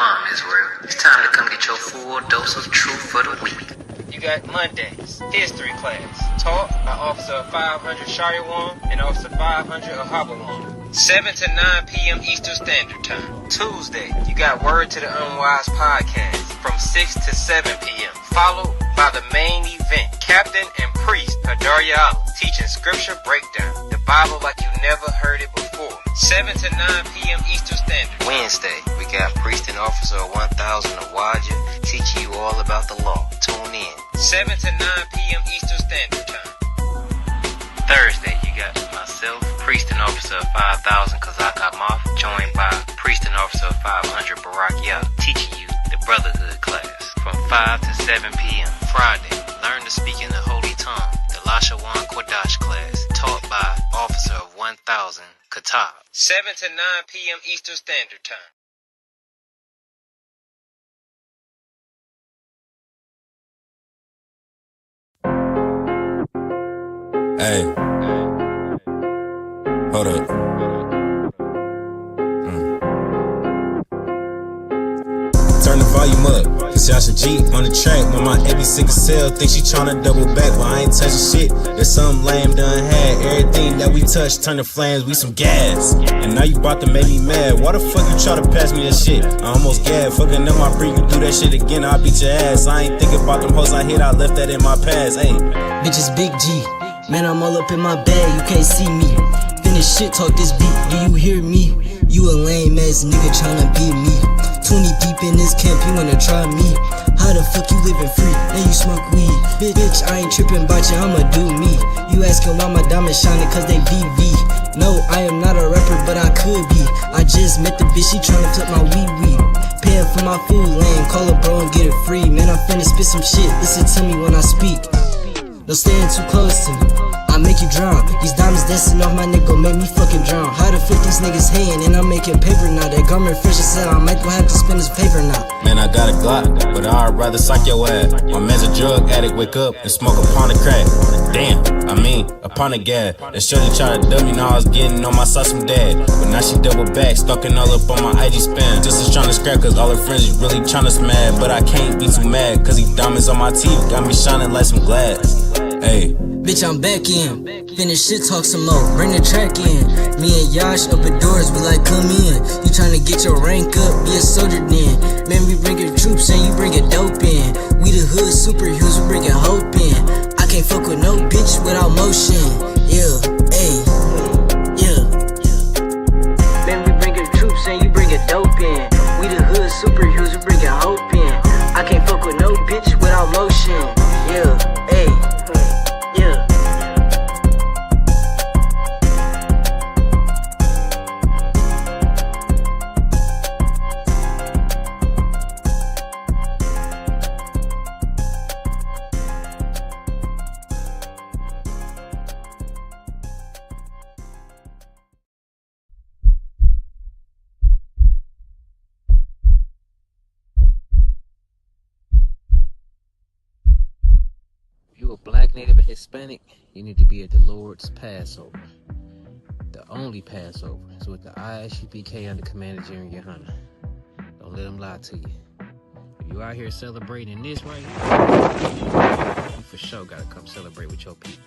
Shalom, Israel. It's time to come get your full dose of truth for the week. You got Mondays, history class, taught by Officer 500 Shariwan and Officer 500 Ahabawan. 7 to 9 p.m. Eastern Standard Time. Tuesday, you got Word to the Unwise podcast from 6 to 7 p.m. Followed by the main event, Captain and Priest Hadaria Allah, teaching scripture breakdown, the Bible like you never heard it before. 7 to 9 p.m. Eastern Standard. Wednesday, we got Priest and Officer 1000 Awaja teaching you all about the law. Tune in. 7 to 9 p.m. Eastern Standard Time. Thursday, you got myself, Priest and Officer 5000 Kazak Moth, joined by Priest and Officer 500 Barak Yah, teaching you the Brotherhood class from 5 to 7 p.m. Friday, learn to speak in the Holy Tongue, the Lashawan Kodash class, taught by Officer 1000 Katab. 7 to 9 p.m. Eastern Standard Time. Hey, hold up. Turn the volume up, cause y'all should G on the track. When my every single cell think she tryna double back, but I ain't touching shit. There's something lame done had. Everything that we touch turn to flames, we some gas. And now you about to make me mad. Why the fuck you try to pass me that shit? I almost gagged, fucking up my breath. You do that shit again, I'll beat your ass. I ain't thinking about them hoes I hit, I left that in my past. Hey, bitches big G. Man, I'm all up in my bag, you can't see me. Finish shit, talk this beat, do you hear me? You a lame ass nigga tryna beat me. 20 deep in this camp, you wanna try me? How the fuck you living free, and you smoke weed? Bitch, I ain't tripping about you, I'ma do me. You asking why my diamonds shining, cause they VV. No, I am not a rapper, but I could be. I just met the bitch, she tryna clip my wee. Paying for my food lane, call a bro and get it free. Man, I'm finna spit some shit, listen to me when I speak. Don't stand too close to me, I make you drown. These diamonds dancing off my neck gon' make me fucking drown. How the fuck these niggas hating and I'm making paper now? That garment fresh as hell, I might gon' have to spend this paper now. man, I got a Glock, but I'd rather sock your ass. My man's a drug addict, wake up and smoke upon the crack. Damn, upon the gas. That shorty try to dub me, now I was getting on my sauce from dad. But now she double back, stalking all up on my IG spam. Just is tryna scrap, cause all her friends is really tryna smash. But I can't be too mad, cause these diamonds on my teeth got me shining like some glass. Hey, bitch, I'm back in. Finish shit, talk some more. Bring the track in. Me and Yash open doors, we like come in. You tryna get your rank up, be a soldier then. Man, we bringin' troops and you bringin' dope in. We the hood superheroes, we bringin' hope in. I can't fuck with no bitch without motion. Yeah, ayy, yeah. Man, we bringin' troops and you bringin' dope in. We the hood superheroes, we bringin' hope in. I can't fuck with no bitch without motion. Yeah, ayy. Yeah. You a black, native, or Hispanic, you need to be at the Lord's Passover. The only Passover is with the ISUPK under Commander Jerry Hunter. Don't let them lie to you. If you out here celebrating this right here, you for sure gotta come celebrate with your people.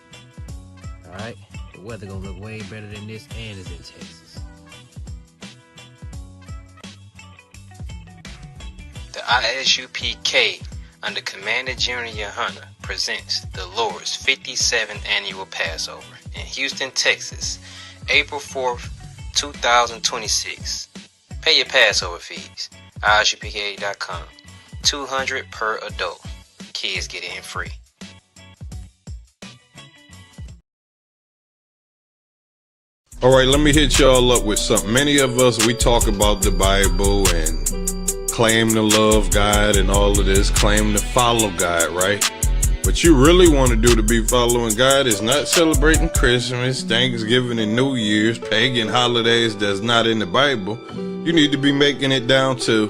Alright? The weather gonna look way better than this, and it's in Texas. The ISUPK under Commander Junior Hunter presents the Lord's 57th Annual Passover in Houston, Texas, April 4th, 2026. Pay your Passover fees. ISUPK.com. $200 per adult. Kids get in free. Alright, let me hit y'all up with something. Many of us, we talk about the Bible and claim to love God and all of this, claim to follow God, right? What you really want to do to be following God is not celebrating Christmas, Thanksgiving, and New Year's, pagan holidays that's not in the Bible. You need to be making it down to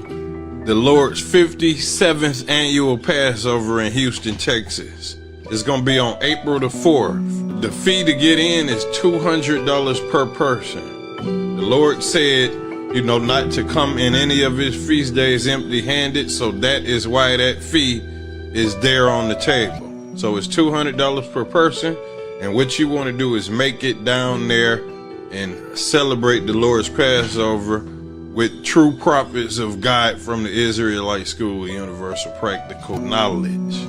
the Lord's 57th Annual Passover in Houston, Texas. It's going to be on April the 4th. The fee to get in is $200 per person. The Lord said not to come in any of his feast days empty-handed. So that is why that fee is there on the table. So it's $200 per person. And what you want to do is make it down there and celebrate the Lord's Passover with true prophets of God from the Israelite School of Universal Practical Knowledge.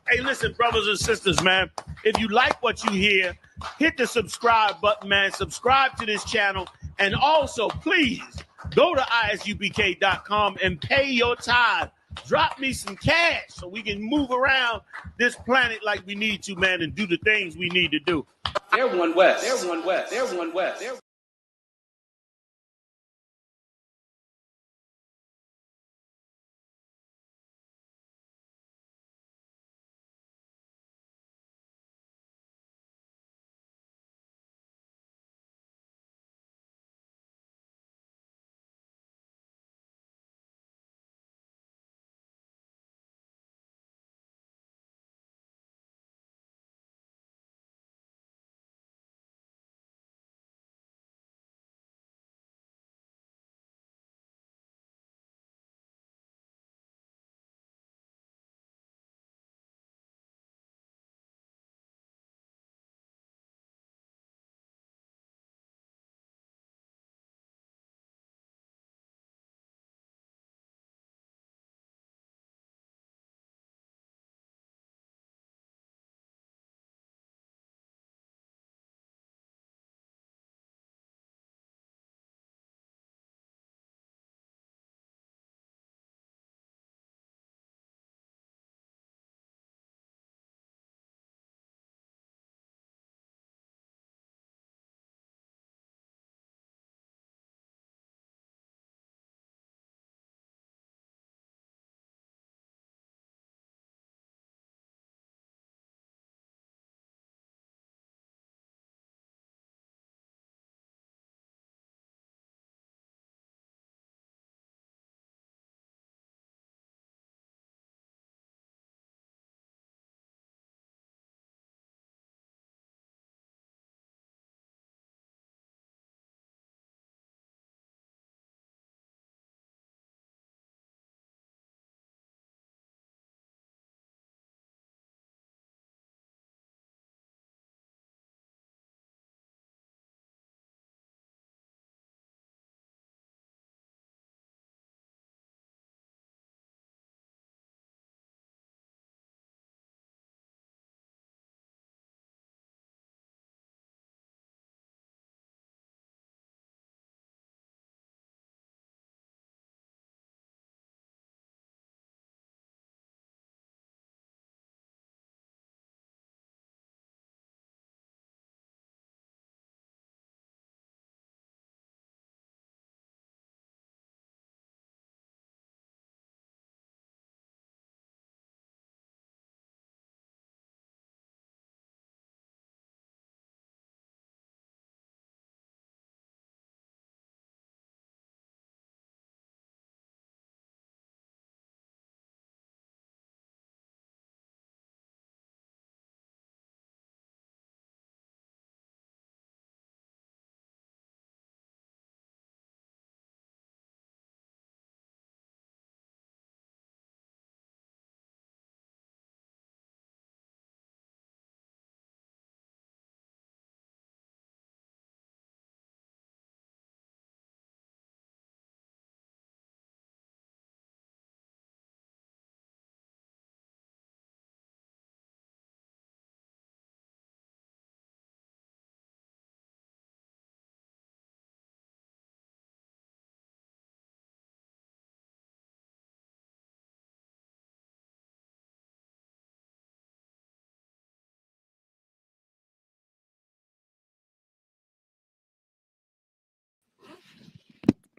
Hey, listen, brothers and sisters, man. If you like what you hear, hit the subscribe button, man. Subscribe to this channel. And also, please, go to ISUPK.com and pay your tithe. Drop me some cash so we can move around this planet like we need to, man, and do the things we need to do. They're one west. They're one west. They're one west. They're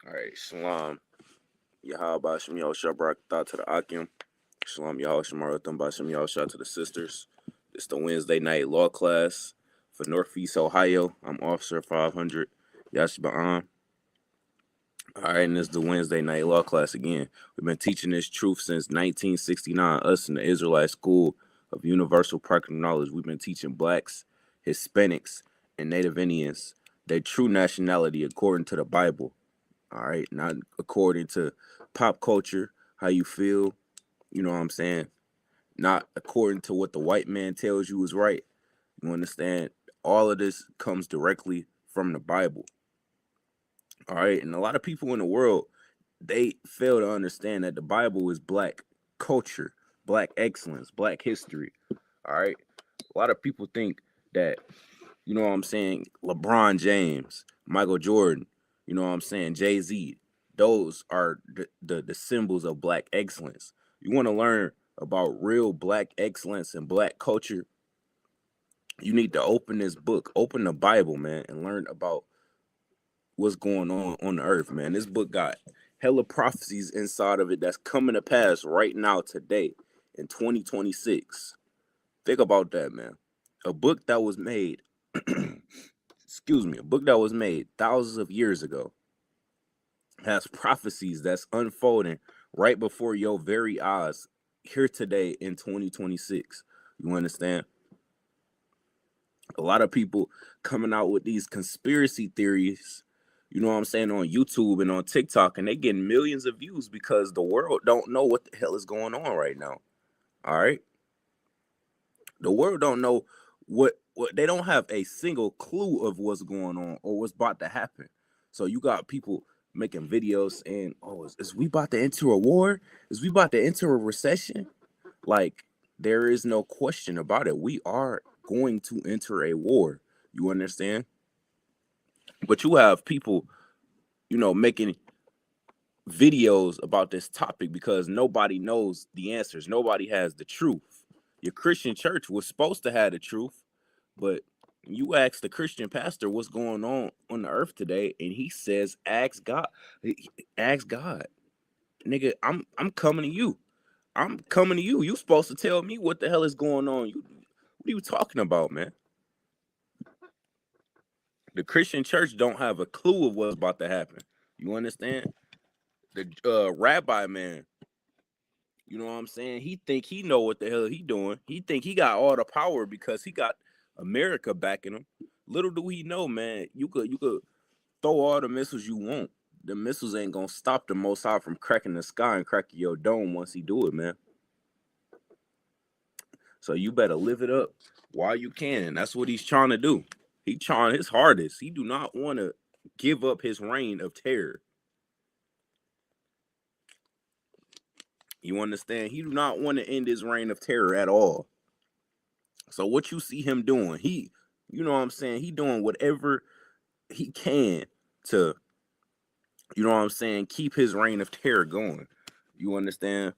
All right, Shalom. Yahweh Shem Yahshua Barak Thought to the Akim. Shalom, y'all. Shamar Thumba, y'all. Shout out to the sisters. It's the Wednesday night law class for Northeast Ohio. I'm Officer 500, Yashba'an. All right, and it's the Wednesday night law class again. We've been teaching this truth since 1969, us in the Israelite School of Universal Practical Knowledge. We've been teaching blacks, Hispanics, and Native Indians their true nationality according to the Bible. All right, not according to pop culture, how you feel, you know what I'm saying? Not according to what the white man tells you is right. You understand? All of this comes directly from the Bible. All right, and a lot of people in the world, they fail to understand that the Bible is black culture, black excellence, black history. All right, a lot of people think that, you know what I'm saying, LeBron James, Michael Jordan, you know what I'm saying, Jay-Z, those are the symbols of black excellence. You want to learn about real black excellence and black culture, you need to open this book, open the Bible, man, and learn about what's going on the earth, man. This book got hella prophecies inside of it that's coming to pass right now today in 2026. Think about that, man. A book that was made excuse me, a book that was made thousands of years ago has prophecies that's unfolding right before your very eyes here today in 2026. You understand? A lot of people coming out with these conspiracy theories, you know what I'm saying, on YouTube and on TikTok, and they getting millions of views because the world don't know what the hell is going on right now. All right? The world don't know what they don't have a single clue of what's going on or what's about to happen. So you got people making videos saying, "Oh, is we about to enter a war? Is we about to enter a recession?" Like, there is no question about it. We are going to enter a war. You understand? But you have people, you know, making videos about this topic because nobody knows the answers. Nobody has the truth. Your Christian church was supposed to have the truth, but you ask the Christian pastor what's going on the earth today, and he says, "Ask God, ask God, nigga. I'm coming to you. I'm coming to you. You supposed to tell me what the hell is going on. What are you talking about, man?" The Christian church don't have a clue of what's about to happen. You understand? The rabbi man, you know what I'm saying? He think he know what the hell he doing. He think he got all the power because he got America backing him. Little do he know, man, you could throw all the missiles you want. The missiles ain't gonna stop the Most High from cracking the sky and cracking your dome once he do it, man. So you better live it up while you can. That's what he's trying to do. He trying his hardest. He do not want to give up his reign of terror. You understand? He do not want to end his reign of terror at all. So what you see him doing, you know what I'm saying, he doing whatever he can to, you know what I'm saying, keep his reign of terror going. You understand?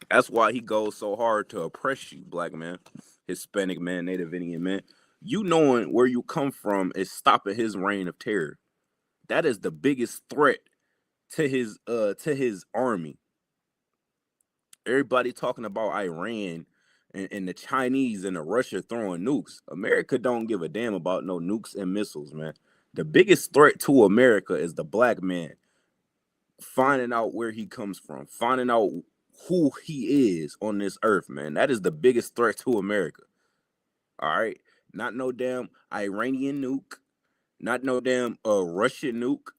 That's why he goes so hard to oppress you, black man, Hispanic man, Native Indian man. You knowing where you come from is stopping his reign of terror. That is the biggest threat to his army. Everybody talking about Iran and the Chinese and the Russia throwing nukes. America don't give a damn about no nukes and missiles, man. The biggest threat to America is the black man finding out where he comes from, finding out who he is on this earth, man. That is the biggest threat to America. All right? Not no damn Iranian nuke, not no damn Russian nuke,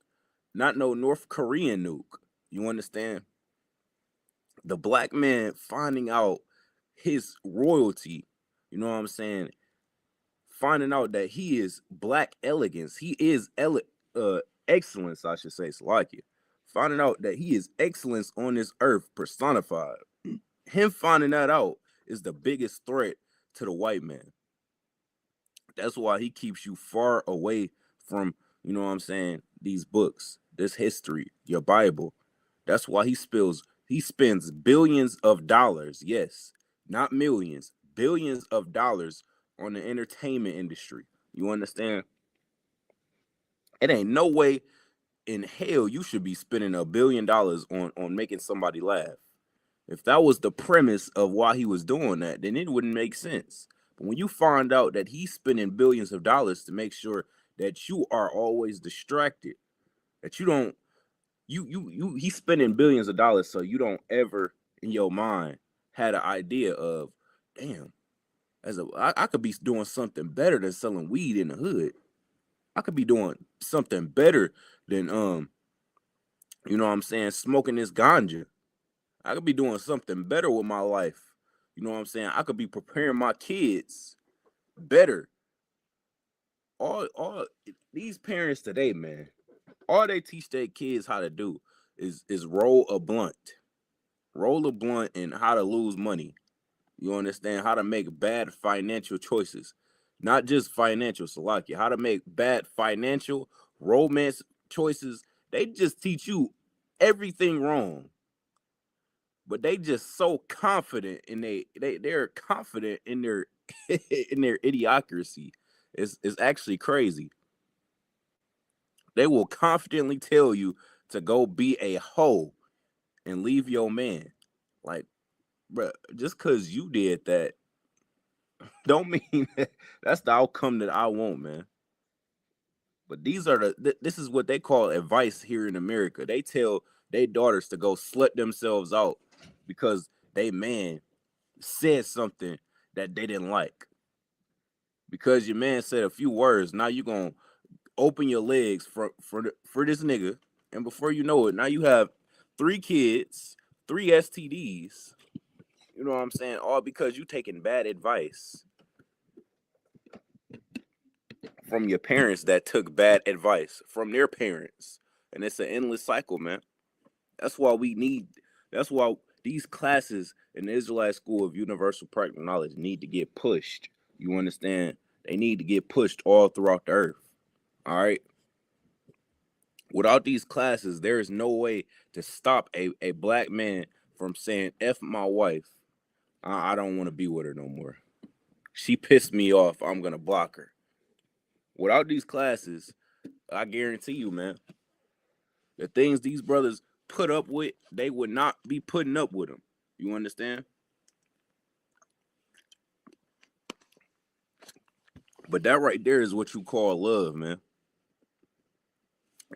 not no North Korean nuke. You understand? The black man finding out his royalty, you know what I'm saying? Finding out that he is black elegance, he is excellence, I should say, Salakia. Finding out that he is excellence on this earth personified. Him finding that out is the biggest threat to the white man. That's why he keeps you far away from, you know what I'm saying, these books, this history, your Bible. That's why he spends billions of dollars, yes, not millions, billions of dollars on the entertainment industry. You understand? It ain't no way in hell you should be spending $1 billion on making somebody laugh. If that was the premise of why he was doing that, then it wouldn't make sense. But when you find out that he's spending billions of dollars to make sure that you are always distracted, that you don't, he's spending billions of dollars so you don't ever in your mind had an idea of, damn, I could be doing something better than selling weed in the hood. I could be doing something better than you know what I'm saying, smoking this ganja. I could be doing something better with my life. You know what I'm saying? I could be preparing my kids better. All these parents today, man, all they teach their kids how to do is roll a blunt. Roll a blunt and how to lose money. You understand? How to make bad financial choices. Not just financial, Salakia. How to make bad financial, romance choices. They just teach you everything wrong. But they just so confident in they're confident in their in their idiocracy. It's actually crazy. They will confidently tell you to go be a hoe and leave your man. Like, bro, just because you did that don't mean that's the outcome that I want, man. But these are this is what they call advice here in America. They tell their daughters to go slut themselves out because they man said something that they didn't like. Because your man said a few words, now you gonna open your legs for this nigga, and before you know it, now you have 3 kids, 3 STDs. You know what I'm saying? All because you taking bad advice from your parents that took bad advice from their parents. And it's an endless cycle, man. That's why these classes in the Israelite School of Universal Practical Knowledge need to get pushed. You understand? They need to get pushed all throughout the earth. All right? Without these classes, there is no way to stop a black man from saying, F my wife. I don't want to be with her no more. She pissed me off. I'm going to block her. Without these classes, I guarantee you, man, the things these brothers put up with, they would not be putting up with them. You understand? But that right there is what you call love, man.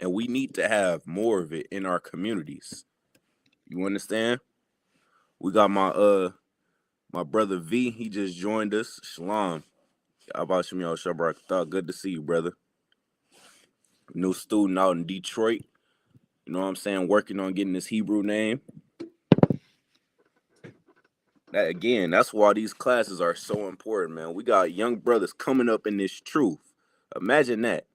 And we need to have more of it in our communities. You understand? We got my brother V. He just joined us. Shalom. Abashim Yal Shabrak. Good to see you, brother. New student out in Detroit. You know what I'm saying? Working on getting his Hebrew name. That again, that's why these classes are so important, man. We got young brothers coming up in this truth. Imagine that.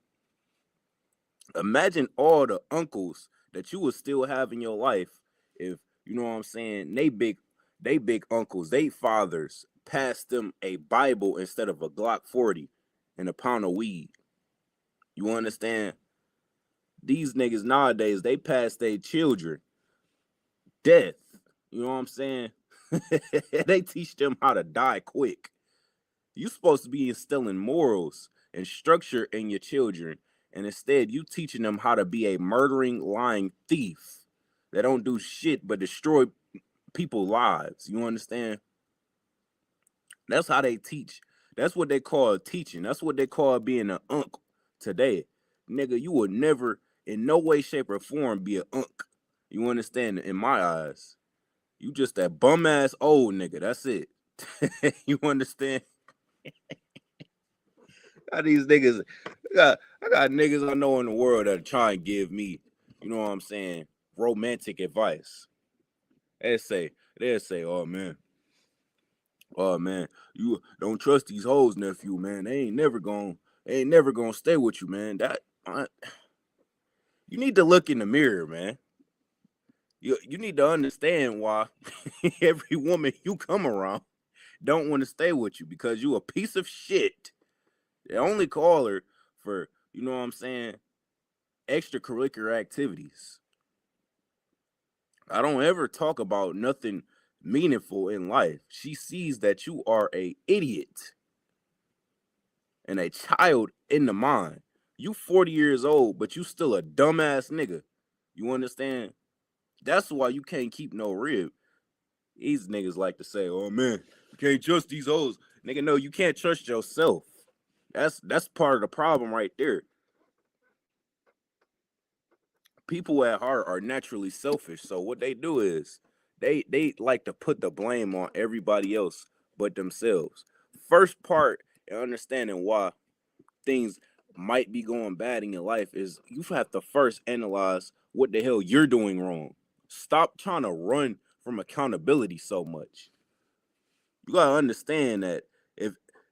Imagine all the uncles that you would still have in your life if, you know what I'm saying, they big uncles, they fathers passed them a Bible instead of a Glock 40 and a pound of weed. You understand? These niggas nowadays, they pass their children death. You know what I'm saying? They teach them how to die quick. You're supposed to be instilling morals and structure in your children, and instead you teaching them how to be a murdering, lying thief that don't do shit but destroy people's lives. You understand? That's how they teach. That's what they call teaching. That's what they call being an uncle today. Nigga, you would never, in no way, shape, or form, be an unk. You understand? In my eyes, you just that bum ass old nigga. That's it. You understand? How these niggas, I got niggas I know in the world that try and give me, you know what I'm saying, romantic advice. They'll say, oh man, you don't trust these hoes, nephew, man. They ain't never gonna stay with you, man. You need to look in the mirror, man. You need to understand why every woman you come around don't want to stay with you, because you a piece of shit. They only call her for, you know what I'm saying, extracurricular activities. I don't ever talk about nothing meaningful in life. She sees that you are a idiot and a child in the mind. You 40 years old, but you still a dumbass nigga. You understand? That's why you can't keep no rib. These niggas like to say, "Oh man, you can't trust these hoes." Nigga, no, you can't trust yourself. That's part of the problem right there. People at heart are naturally selfish, so what they do is they like to put the blame on everybody else but themselves. First part in understanding why things might be going bad in your life is you have to first analyze what the hell you're doing wrong. Stop trying to run from accountability so much. You gotta understand that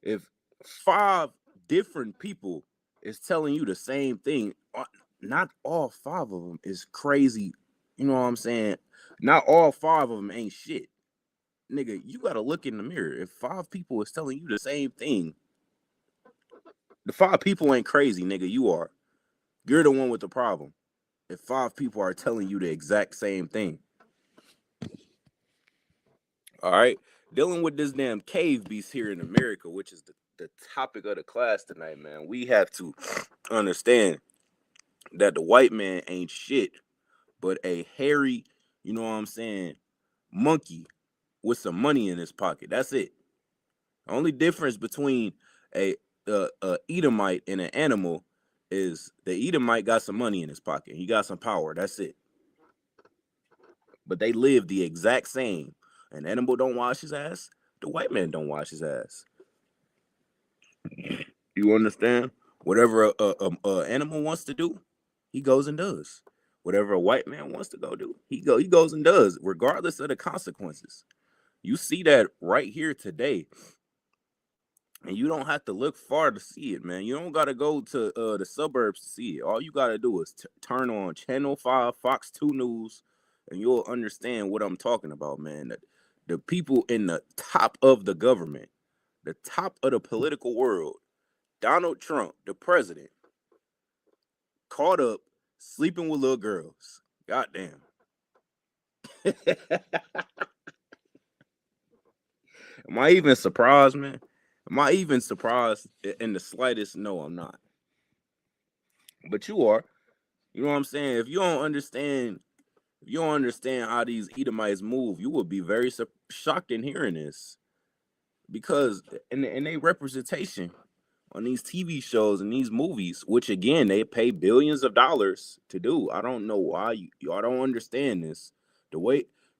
if 5 different people is telling you the same thing, not all 5 of them is crazy. You know what I'm saying? Not all 5 of them ain't shit. Nigga, you gotta look in the mirror. If 5 people is telling you the same thing, the 5 people ain't crazy, nigga. You are. You're the one with the problem. If 5 people are telling you the exact same thing. All right. Dealing with this damn cave beast here in America, which is the topic of the class tonight, man. We have to understand that the white man ain't shit but a hairy, you know what I'm saying, monkey with some money in his pocket. That's it. The only difference between a Edomite and an animal is the Edomite got some money in his pocket. He got some power. That's it. But they live the exact same. An animal don't wash his ass. The white man don't wash his ass. You understand? Whatever a animal wants to do, he goes and does. Whatever a white man wants to go do, he goes and does, regardless of the consequences. You see that right here today. And you don't have to look far to see it, man. You don't got to go to the suburbs to see it. All you got to do is turn on Channel 5, Fox 2 News, and you'll understand what I'm talking about, man. That the people in the top of the government, the top of the political world, Donald Trump, the president, caught up sleeping with little girls. Goddamn. Am I even surprised, man? Am I even surprised in the slightest? No, I'm not. But you are. You know what I'm saying? If you don't understand how these Edomites move, you will be very shocked in hearing this. Because in their representation on these TV shows and these movies, which again they pay billions of dollars to do. I don't know why y'all don't understand this.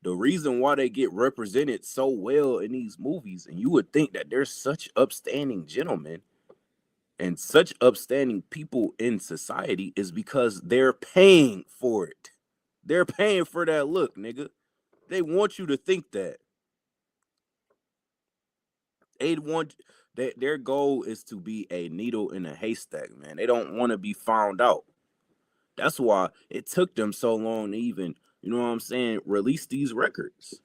The reason why they get represented so well in these movies, and you would think that they're such upstanding gentlemen and such upstanding people in society, is because they're paying for it. They're paying for that look, nigga. They want you to think that. Their goal is to be a needle in a haystack, man. They don't want to be found out. That's why it took them so long to even, you know what I'm saying, release these records.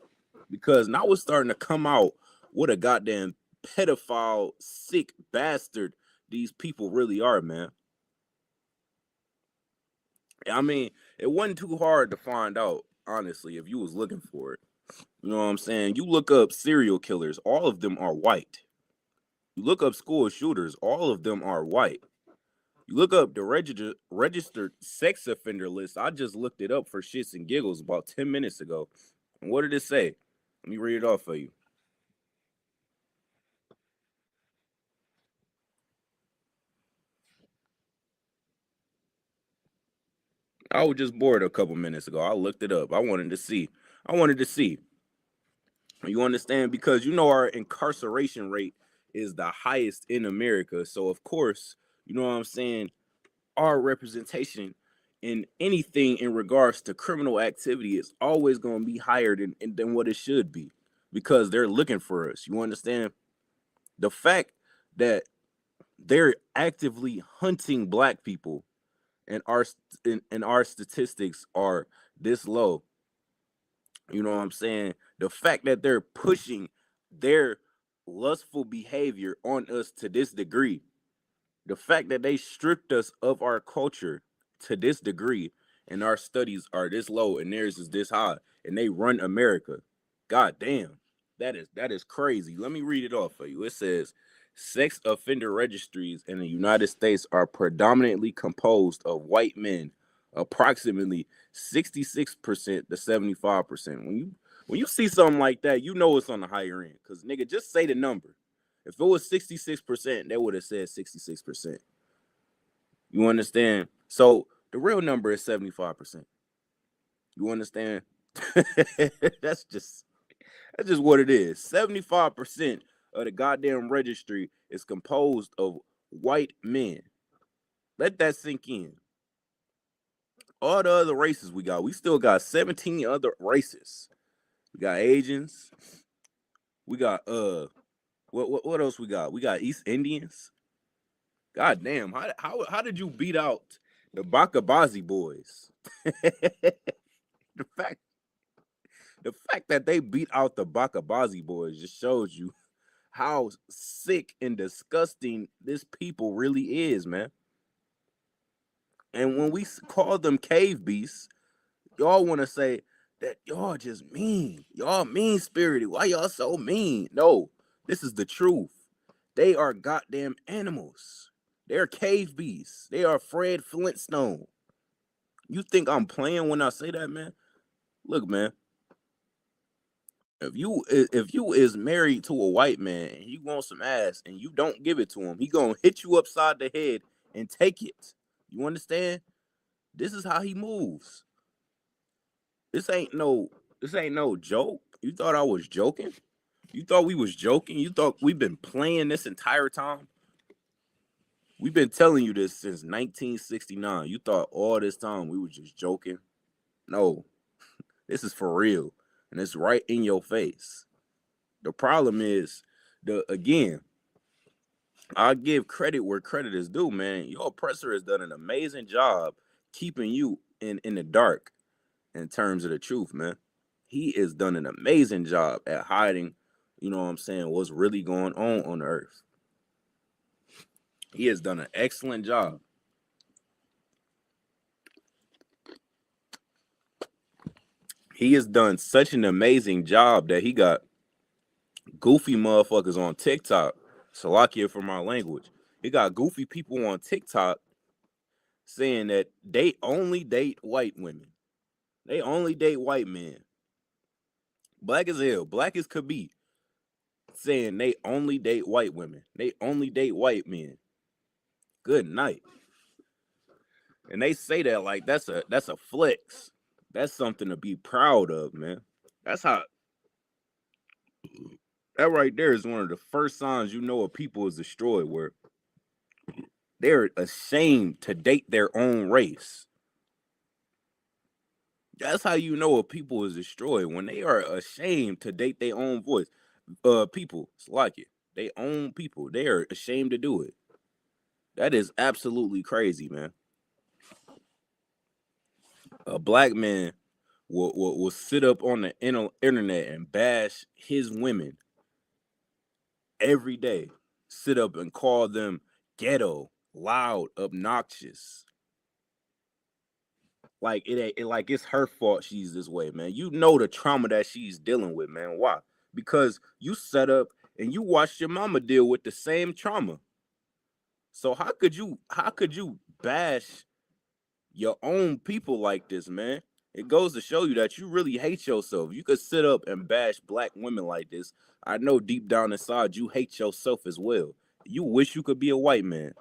Because now it's starting to come out what a goddamn pedophile, sick bastard these people really are, man. I mean, it wasn't too hard to find out, honestly, if you was looking for it. You know what I'm saying? You look up serial killers, all of them are white. You look up school shooters, all of them are white. You look up the registered sex offender list. I just looked it up for shits and giggles about 10 minutes ago. And what did it say? Let me read it off for you. I was just bored a couple minutes ago. I looked it up. I wanted to see. You understand? Because you know our incarceration rate is the highest in America. So of course, you know what I'm saying, our representation in anything in regards to criminal activity is always going to be higher than what it should be, because they're looking for us. You understand? The fact that they're actively hunting black people and our statistics are this low. You know what I'm saying? The fact that they're pushing their lustful behavior on us to this degree, the fact that they stripped us of our culture to this degree, and our studies are this low and theirs is this high, and they run America. God damn. That is crazy. Let me read it off for you. It says sex offender registries in the United States are predominantly composed of white men, approximately 66% to 75%. When you see something like that, you know it's on the higher end. Cause nigga, just say the number. If it was 66%, they would have said 66%. You understand? So the real number is 75%. You understand? That's just what it is. 75% of the goddamn registry is composed of white men. Let that sink in. All the other races we still got 17 other races. We got Asians. We got what else we got? We got East Indians. God damn, how did you beat out the Bakabazi boys? the fact that they beat out the Bakabazi boys just shows you how sick and disgusting this people really is, man. And when we call them cave beasts, y'all want to say that y'all just mean. Y'all mean spirited. Why y'all so mean? No, this is the truth. They are goddamn animals. They're cave beasts. They are Fred Flintstone. You think I'm playing when I say that, man? Look, man. If you is married to a white man and he wants some ass and you don't give it to him, he gonna hit you upside the head and take it. You understand? This is how he moves. This ain't no joke. You thought I was joking? You thought we was joking? You thought we've been playing this entire time? We've been telling you this since 1969. You thought all this time we were just joking? No. This is for real. And it's right in your face. The problem is, again, I give credit where credit is due, man. Your oppressor has done an amazing job keeping you in the dark in terms of the truth, man. He has done an amazing job at hiding, you know what I'm saying, what's really going on the earth. He has done an excellent job. He has done such an amazing job that he got goofy motherfuckers on TikTok. Salakia for my language. He got goofy people on TikTok saying that they only date white women. They only date white men. Black as hell. Black as could be. Saying they only date white women. They only date white men. Good night. And they say that like that's a flex. That's something to be proud of, man. That's how. That right there is one of the first signs you know a people is destroyed, where they're ashamed to date their own race. That's how you know a people is destroyed, when they are ashamed to date their own voice. People, it's like it. They own people. They are ashamed to do it. That is absolutely crazy, man. A black man will sit up on the internet and bash his women every day. Sit up and call them ghetto, loud, obnoxious. Like like it's her fault she's this way, man. You know the trauma that she's dealing with, man. Why? Because you set up and you watched your mama deal with the same trauma. So how could you bash your own people like this, man? It goes to show you that you really hate yourself. You could sit up and bash black women like this. I know deep down inside you hate yourself as well. You wish you could be a white man.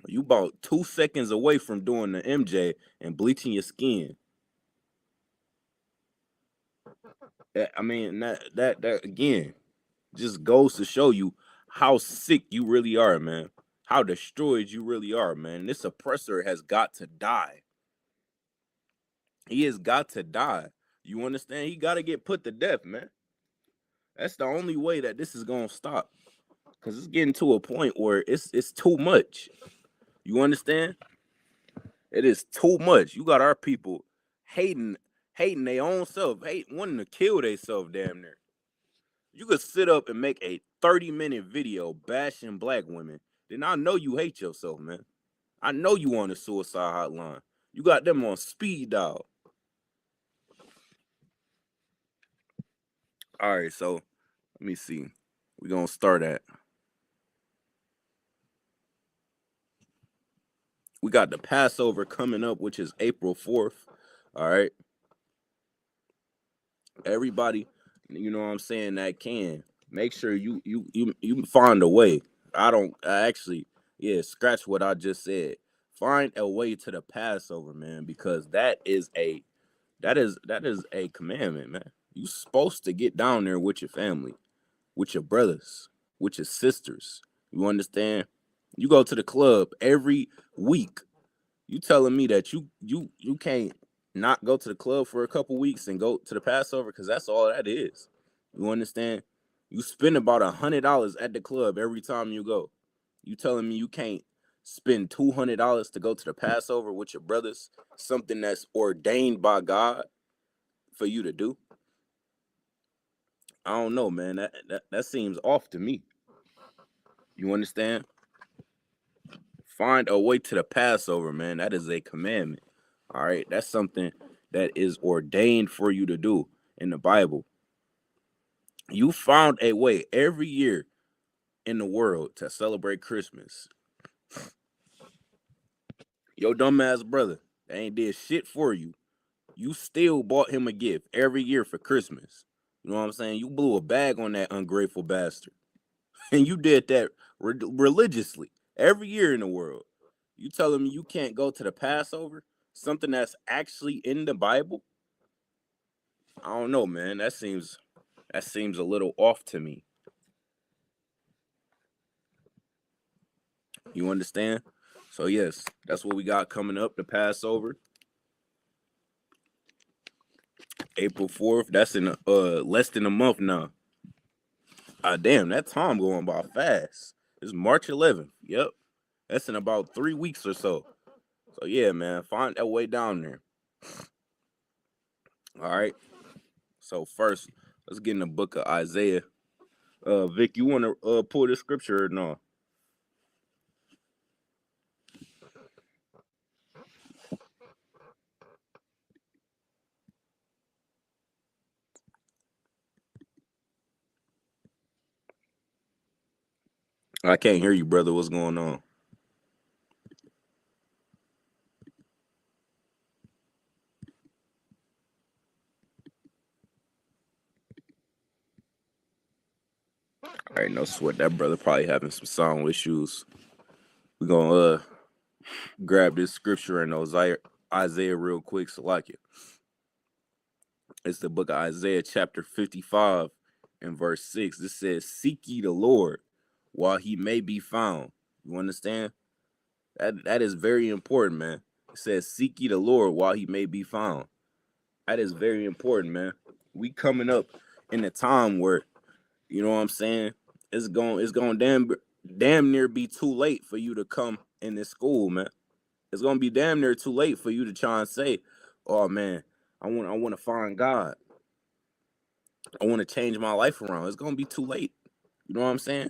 You about 2 seconds away from doing the MJ and bleaching your skin. I mean, that again just goes to show you how sick you really are, man. How destroyed you really are, man. This oppressor has got to die. He has got to die. You understand? He got to get put to death, man. That's the only way that this is gonna stop. Cause it's getting to a point where it's too much. You understand? It is too much. You got our people hating their own self, wanting to kill themselves damn near. You could sit up and make a 30-minute video bashing black women, then I know you hate yourself, man. I know you on the suicide hotline. You got them on speed dial. All right, so let me see. We're gonna start at. We got the Passover coming up, which is April 4th. All right. Everybody, you know what I'm saying, that can make sure you find a way. I actually, yeah, scratch what I just said. Find a way to the Passover, man, because that is a commandment, man. You supposed to get down there with your family, with your brothers, with your sisters. You understand? You go to the club every week. You telling me that you can't not go to the club for a couple weeks and go to the Passover, because that's all that is. You understand? You spend about $100 at the club every time you go. You telling me you can't spend $200 to go to the Passover with your brothers, something that's ordained by God for you to do? I don't know, man. That seems off to me. You understand? Find a way to the Passover, man. That is a commandment. All right. That's something that is ordained for you to do in the Bible. You found a way every year in the world to celebrate Christmas. Your dumbass brother, they ain't did shit for you. You still bought him a gift every year for Christmas. You know what I'm saying? You blew a bag on that ungrateful bastard. And you did that religiously every year in the world. You telling me you can't go to the Passover? Something that's actually in the Bible? I don't know, man. That seems a little off to me. You understand? So yes, that's what we got coming up, the Passover. April 4th. That's in less than a month now. Damn, that time going by fast. It's March 11th. Yep. That's in about 3 weeks or so. So yeah, man, find that way down there. All right. So first, let's get in the book of Isaiah. Vic, you want to pull the scripture or no? I can't hear you, brother. What's going on? All right, no sweat. That brother probably having some sound issues. We're gonna grab this scripture in Isaiah real quick, so like it. It's the book of Isaiah, chapter 55 and verse 6. This says, "Seek ye the Lord while he may be found." You understand? That is very important, man. It says, "Seek ye the Lord while he may be found." That is very important, man. We coming up in a time where, you know what I'm saying, it's going damn near be too late for you to come in this school, man. It's gonna be damn near too late for you to try and say, "Oh man, I want to find God. I want to change my life around." It's gonna be too late. You know what I'm saying?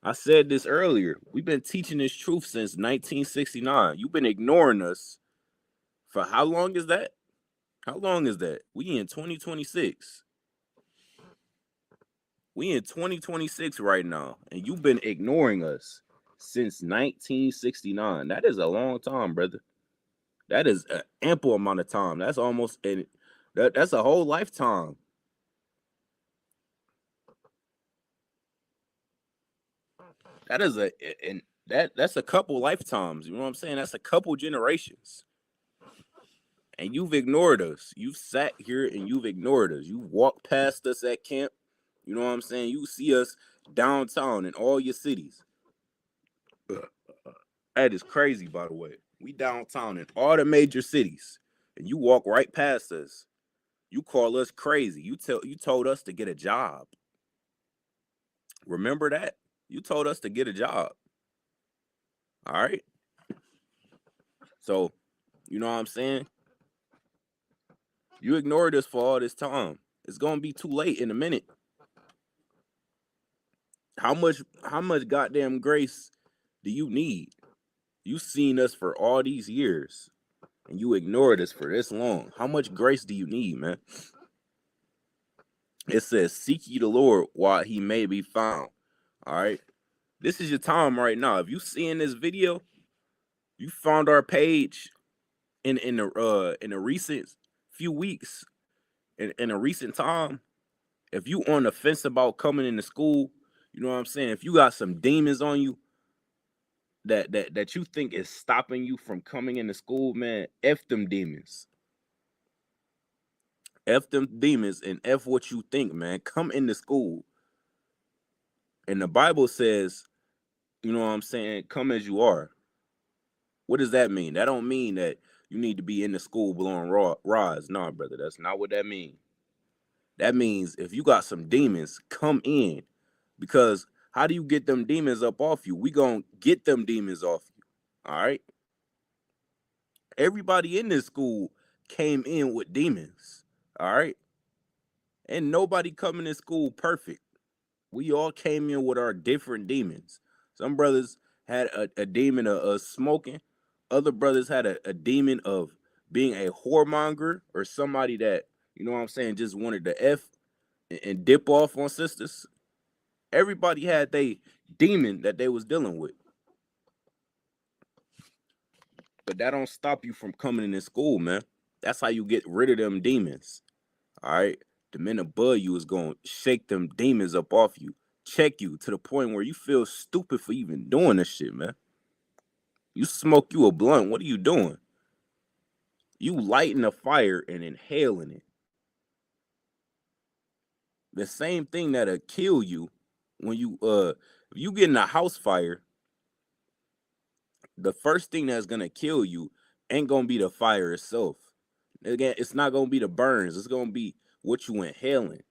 I said this earlier. We've been teaching this truth since 1969. You've been ignoring us for how long is that? How long is that? We in 2026. We in 2026 right now, and you've been ignoring us since 1969. That is a long time, brother. That is an ample amount of time. That's that's a whole lifetime. That is that's a couple lifetimes. You know what I'm saying? That's a couple generations. And you've ignored us. You've sat here and you've ignored us. You walked past us at camp. You know what I'm saying? You see us downtown in all your cities. That is crazy, by the way. We downtown in all the major cities, and you walk right past us. You call us crazy. You told us to get a job. Remember that? You told us to get a job. All right. So, you know what I'm saying? You ignored us for all this time. It's gonna be too late in a minute. How much goddamn grace do you need? You seen us for all these years, and you ignored us for this long. How much grace do you need, man? It says, "Seek ye the Lord while he may be found." All right. This is your time right now. If you seeing this video, you found our page in the recent few weeks. in a recent time, if you on the fence about coming into school, you know what I'm saying? If you got some demons on you that you think is stopping you from coming into school, man, F them demons. F them demons and F what you think, man. Come into school. And the Bible says, you know what I'm saying, come as you are. What does that mean? That don't mean that you need to be in the school blowing rods. Nah, brother, that's not what that means. That means if you got some demons, come in. Because how do you get them demons up off you? We gonna get them demons off you. All right. Everybody in this school came in with demons. All right. And nobody coming to school perfect. We all came in with our different demons. Some brothers had a demon of smoking. Other brothers had a demon of being a whoremonger or somebody that, you know what I'm saying, just wanted to F and dip off on sisters. Everybody had their demon that they was dealing with. But that don't stop you from coming into school, man. That's how you get rid of them demons. All right. The men above you is going to shake them demons up off you, check you to the point where you feel stupid for even doing this shit, man. You smoke you a blunt. What are you doing? You lighting a fire and inhaling it. The same thing that'll kill you when if you get in a house fire, the first thing that's gonna kill you ain't gonna be the fire itself. Again, it's not gonna be the burns. It's gonna be what you inhaling.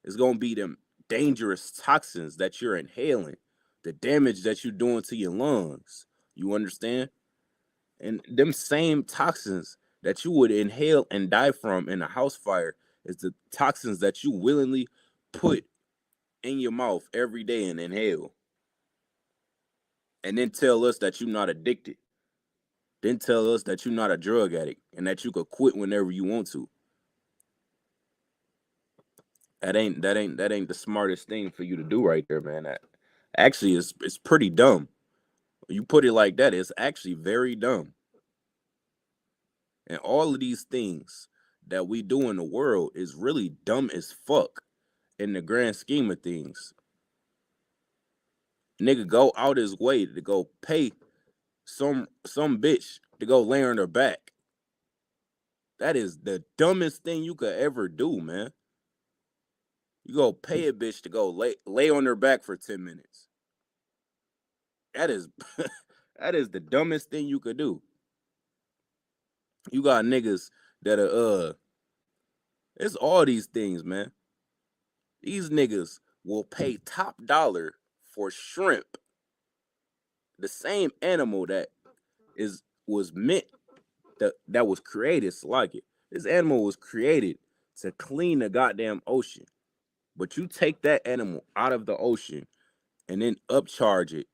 It's gonna be them dangerous toxins that you're inhaling, the damage that you're doing to your lungs. You understand? And them same toxins that you would inhale and die from in a house fire is the toxins that you willingly put in your mouth every day and inhale. And then tell us that you're not addicted. Then tell us that you're not a drug addict and that you could quit whenever you want to. That ain't the smartest thing for you to do right there, man. That actually it's pretty dumb. When you put it like that, it's actually very dumb. And all of these things that we do in the world is really dumb as fuck in the grand scheme of things. Nigga go out his way to go pay some bitch to go lay on her back. That is the dumbest thing you could ever do, man. You go pay a bitch to go lay on her back for 10 minutes. That is that is the dumbest thing you could do. You got niggas that are it's all these things, man. These niggas will pay top dollar for shrimp. The same animal that was meant that was created like it. This animal was created to clean the goddamn ocean. But you take that animal out of the ocean and then upcharge it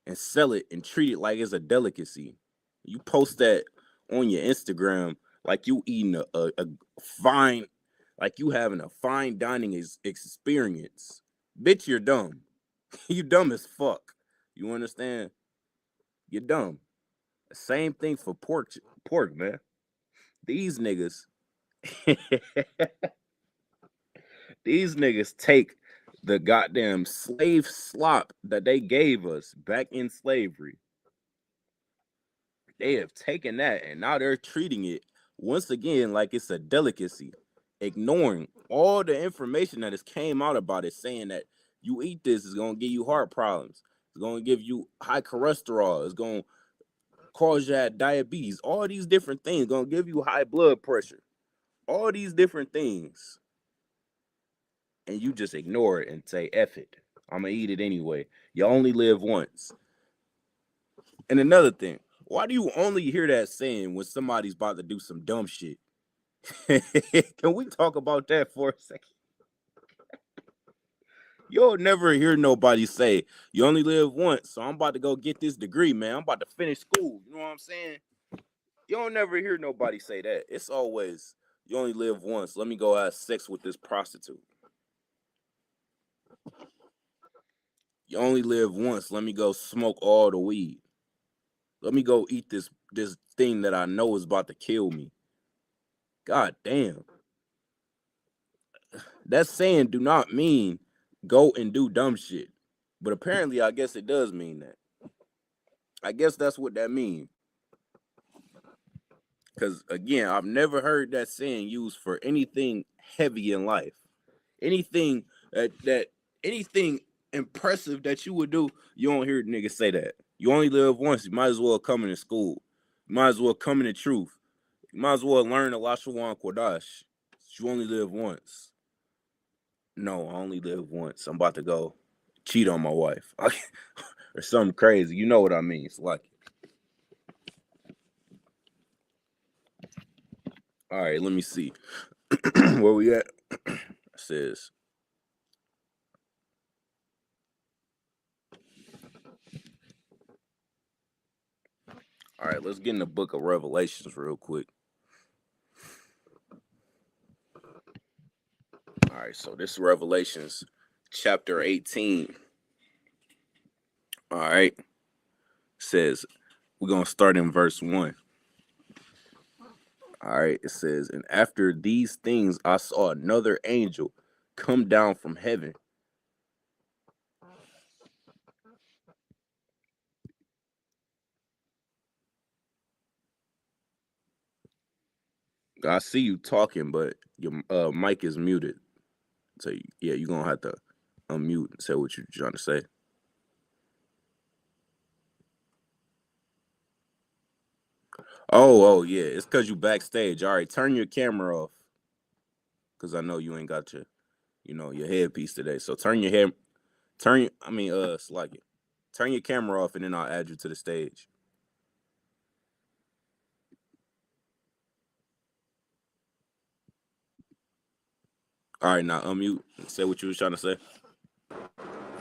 and sell it and treat it like it's a delicacy. You post that on your Instagram like you eating a fine, like you having a fine dining experience. Bitch, you're dumb. You dumb as fuck. You understand? You're dumb. Same thing for pork, man. These niggas, these niggas take the goddamn slave slop that they gave us back in slavery. They have taken that and now they're treating it once again like it's a delicacy, ignoring all the information that has came out about it, saying that you eat this, it's gonna give you heart problems, it's gonna give you high cholesterol, it's gonna cause you diabetes, all these different things, gonna give you high blood pressure, all these different things. And you just ignore it and say, F it, I'm gonna eat it anyway. You only live once. And another thing, why do you only hear that saying when somebody's about to do some dumb shit? Can we talk about that for a second? You'll never hear nobody say, you only live once, so I'm about to go get this degree, man. I'm about to finish school. You know what I'm saying? You don't never hear nobody say that. It's always, you only live once. Let me go have sex with this prostitute. You only live once. Let me go smoke all the weed. Let me go eat this thing that I know is about to kill me. God damn. that saying do not mean go and do dumb shit. But apparently, I guess it does mean that. I guess that's what that means. Because again, I've never heard that saying used for anything heavy in life. Anything that anything impressive that you would do, you don't hear niggas say that. You only live once. You might as well come into school. You might as well come into truth. You might as well learn Alashawan Kodash. You only live once. No, I only live once. I'm about to go cheat on my wife or something crazy. You know what I mean? It's like, all right, let me see. Where we at? It says, all right, let's get in the book of Revelations real quick. All right, so this is Revelations chapter 18. All right. It says, we're going to start in verse 1. All right, it says, and after these things, I saw another angel come down from heaven. I see you talking, but your mic is muted. So, yeah, you're going to have to unmute and say what you're trying to say. Oh, yeah, it's because you backstage. All right, turn your camera off because I know you ain't got your headpiece today. So turn your camera off and then I'll add you to the stage. All right, now unmute and say what you was trying to say.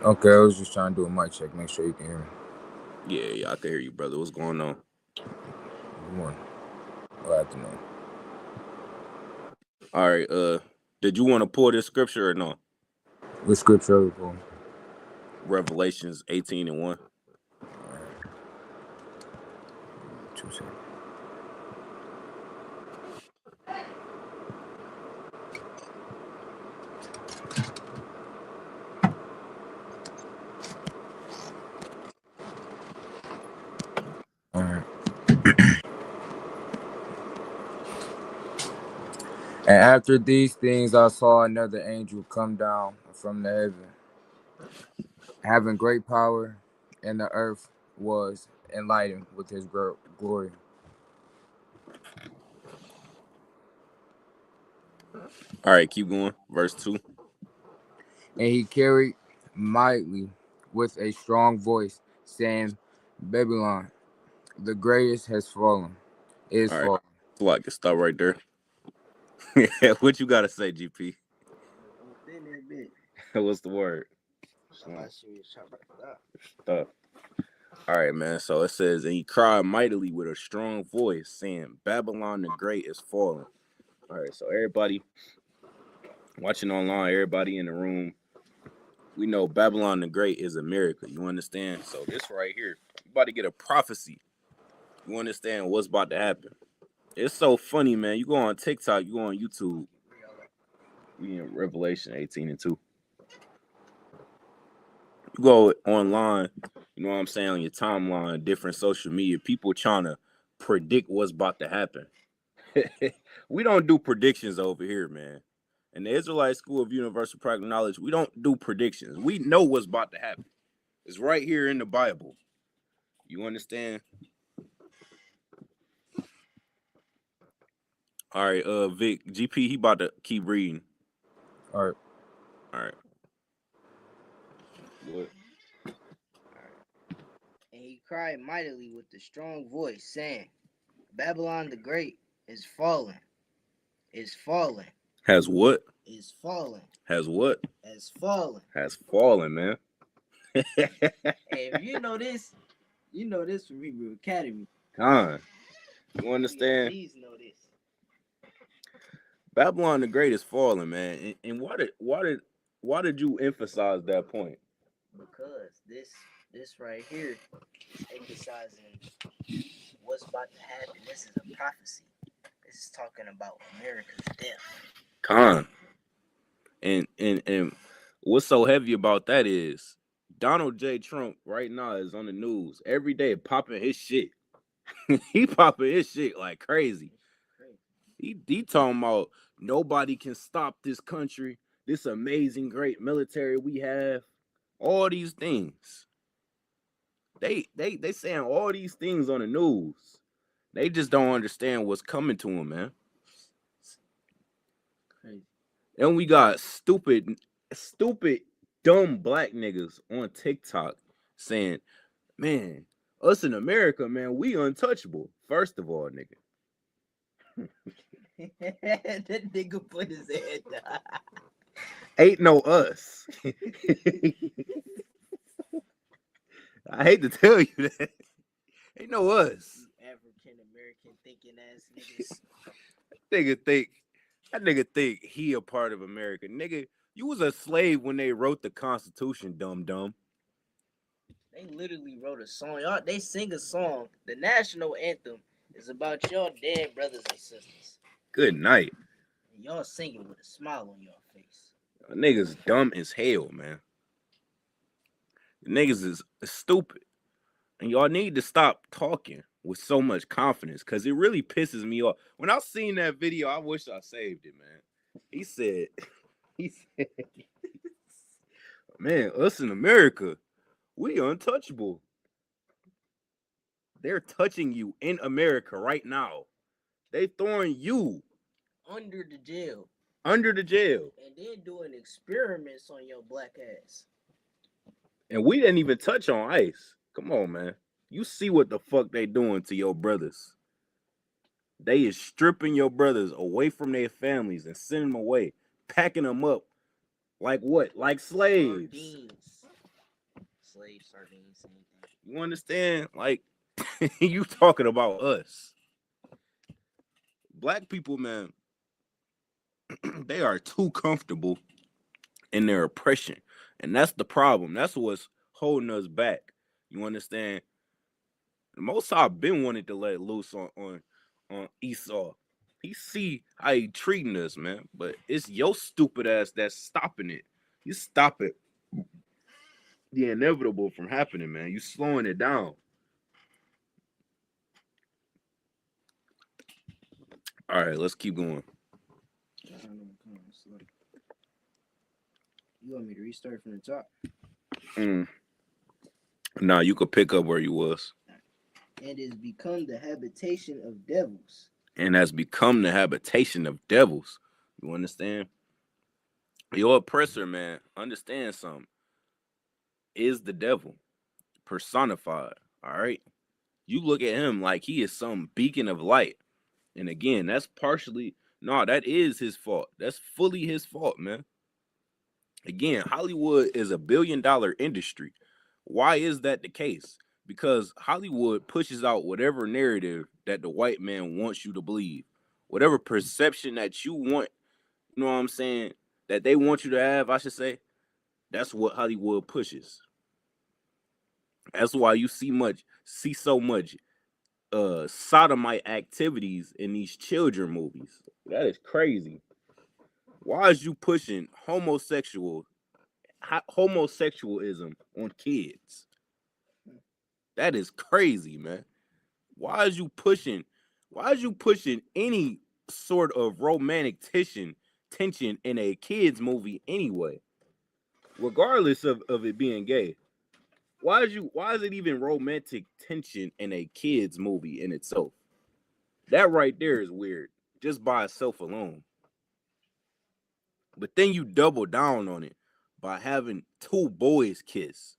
Okay, I was just trying to do a mic check, make sure you can hear me. Yeah, I can hear you, brother. What's going on? Good morning. Or afternoon. All right, did you want to pull this scripture or no? What scripture are we pulling? Revelations 18:1. All right. 2 seconds. All right. And after these things, I saw another angel come down from the heaven, having great power, and the earth was enlightened with his glory. All right, keep going. Verse 2. And he carried mightily with a strong voice, saying, Babylon, the greatest has fallen, is All right, fallen. so I can stop right there. What you got to say, GP? What's the word? Stuff. All right, man. So it says, and he cried mightily with a strong voice, saying, Babylon the Great is fallen. All right, so everybody watching online, everybody in the room, we know Babylon the Great is America. You understand? So this right here, you about to get a prophecy. You understand what's about to happen. It's so funny, man. You go on TikTok, you go on YouTube. We in Revelation 18:2. You go online, you know what I'm saying, on your timeline, different social media, people trying to predict what's about to happen. We don't do predictions over here, man. In the Israelite School of Universal Practical Knowledge, we don't do predictions. We know what's about to happen. It's right here in the Bible. You understand? All right, Vic, GP, he about to keep reading. All right. All right. What? And he cried mightily with a strong voice, saying, Babylon the Great is fallen, is fallen. Has what? Is fallen. Has what? Has fallen. Has fallen, man. Hey, if you know this from Hebrew Academy. Con. You understand? Please know this. Babylon the Great is falling, man. And why did you emphasize that point? Because this right here is emphasizing what's about to happen. This is a prophecy. This is talking about America's death. Con. And what's so heavy about that is Donald J. Trump right now is on the news every day popping his shit. He popping his shit like crazy. He talking about nobody can stop this country, this amazing great military we have, all these things. They saying all these things on the news. They just don't understand what's coming to them, man. Crazy. And we got stupid, dumb black niggas on TikTok saying, man, us in America, man, we untouchable. First of all, nigga. That nigga put his head down. Ain't no us. I hate to tell you that. Ain't no us. African American thinking ass niggas. That nigga think he a part of America. Nigga, you was a slave when they wrote the Constitution, dumb. They literally wrote a song. Y'all, they sing a song. The national anthem is about your dead brothers and sisters. Good night. And y'all singing with a smile on your face. Niggas dumb as hell, man. Niggas is stupid. And y'all need to stop talking with so much confidence because it really pisses me off. When I seen that video, I wish I saved it, man. He said, man, us in America, we untouchable. They're touching you in America right now. They throwing you under the jail. And then doing experiments on your black ass. And we didn't even touch on ICE. Come on, man. You see what the fuck they doing to your brothers. They is stripping your brothers away from their families and sending them away, packing them up like what? Like slaves. Sardines, same thing. You understand? Like, you talking about us. Black people, man, they are too comfortable in their oppression. And that's the problem. That's what's holding us back. You understand? The Most High been wanted to let loose on Esau. He see how he treating us, man. But it's your stupid ass that's stopping it. You stop it. The inevitable from happening, man. You slowing it down. All right, let's keep going. You want me to restart from the top? Nah, you could pick up where you was. And is become the habitation of devils. And has become the habitation of devils. You understand? Your oppressor, man, understand something. Is the devil personified, all right? You look at him like he is some beacon of light. And again, that's partially, that is his fault. That's fully his fault, man. Again, Hollywood is $1 billion industry. Why is that the case? Because Hollywood pushes out whatever narrative that the white man wants you to believe. Whatever perception that you want, you know what I'm saying, that they want you to have, I should say, that's what Hollywood pushes. That's why you see so much sodomite activities in these children movies. That is crazy. Why is you pushing homosexualism on kids? That is crazy, man. Why is you pushing any sort of romantic tension in a kids movie anyway? Regardless of it being gay. Why is it even romantic tension in a kids movie in itself? That right there is weird, just by itself alone. But then you double down on it by having 2 boys kiss,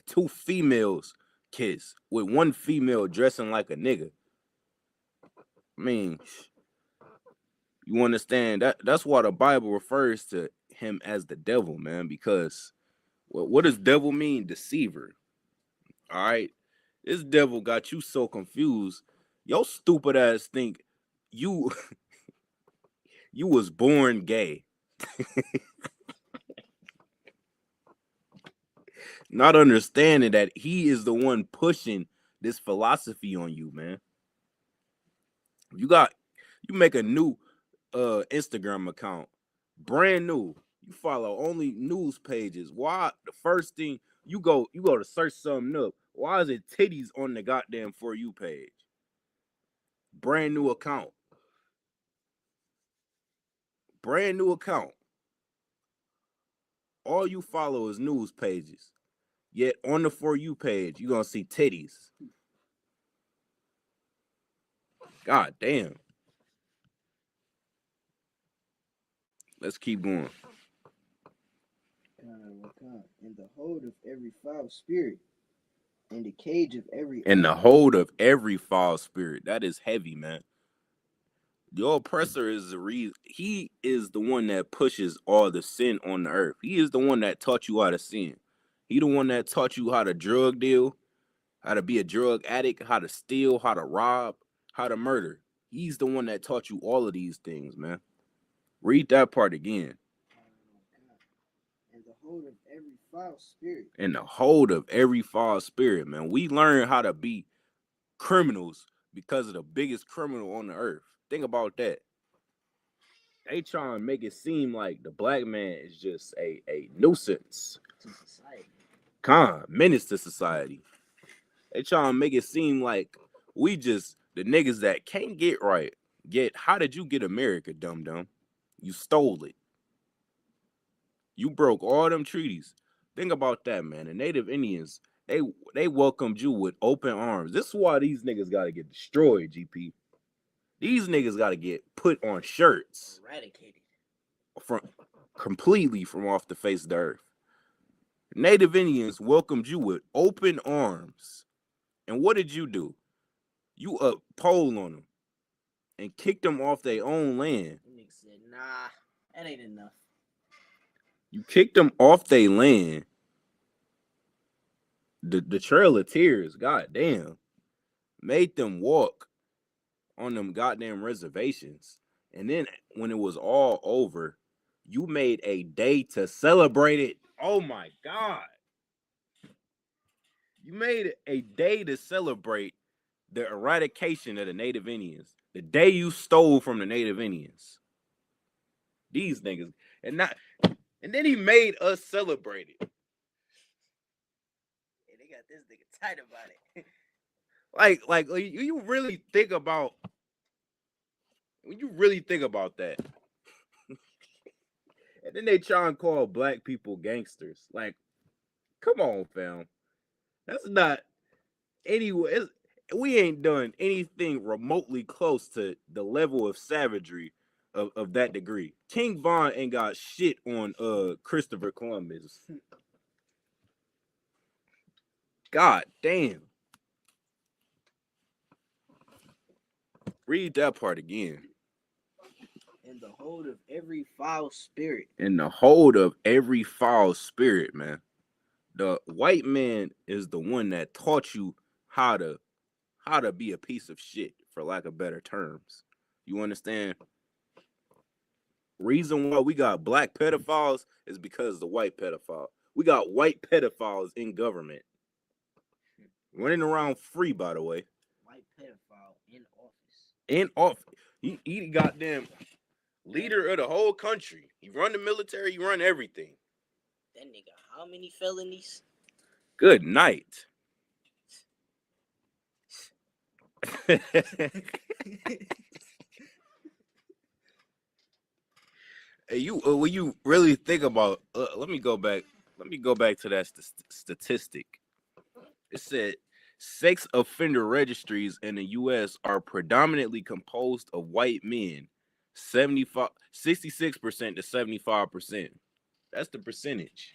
2 females kiss, with 1 female dressing like a nigga. I mean, you understand that's why the Bible refers to him as the devil, man, because what does devil mean? Deceiver. All right. This devil got you so confused. Your stupid ass think you was born gay. Not understanding that he is the one pushing this philosophy on you, man. You make a new Instagram account, brand new. You follow only news pages. Why? The first thing you go to search something up. Why is it titties on the goddamn For You page? Brand new account. Brand new account. All you follow is news pages. Yet on the For You page, you're gonna see titties. God damn. Let's keep going. In the hold of every foul spirit, in the cage of every In the hold of every foul spirit. That is heavy, man. The oppressor is the reason. He is the one that pushes all the sin on the earth. He is the one that taught you how to sin. He the one that taught you how to drug deal, how to be a drug addict, how to steal, how to rob, how to murder. He's the one that taught you all of these things, man. Read that part again. in the hold of every foul spirit. In the hold of every foul spirit, man. We learn how to be criminals because of the biggest criminal on the earth. Think about that. They try and make it seem like the black man is just a nuisance To society. Menace to society. They try and make it seem like we just the niggas that can't get right. How did you get America, dum dum? You stole it. You broke all them treaties. Think about that, man. The Native Indians, they welcomed you with open arms. This is why these niggas gotta get destroyed, GP. These niggas gotta get put on shirts. Eradicated. Completely from off the face of the earth. Native Indians welcomed you with open arms. And what did you do? You pole on them and kicked them off their own land. The nigga said, nah, that ain't enough. You kicked them off their land. The Trail of Tears, goddamn, made them walk on them goddamn reservations. And then when it was all over, you made a day to celebrate it. Oh my God. You made a day to celebrate the eradication of the Native Indians. The day you stole from the Native Indians. These niggas. And then he made us celebrate it. And they got this nigga tight about it. Like you really think about when you really think about that. And then they try and call black people gangsters. Like, come on, fam. That's not anyway. We ain't done anything remotely close to the level of savagery of that degree. King Von ain't got shit on Christopher Columbus. God damn. Read that part again. In the hold of every foul spirit. In the hold of every foul spirit, man. The white man is the one that taught you how to be a piece of shit, for lack of better terms. You understand? Reason why we got black pedophiles is because of the white pedophile. We got white pedophiles in government. Running around free, by the way. White pedophile in office. In office. He goddamn leader of the whole country. He run the military, he run everything. That nigga, how many felonies? Good night. Hey, when you really think about, let me go back to that statistic. It said sex offender registries in the U.S. are predominantly composed of white men, 66% to 75%. That's the percentage.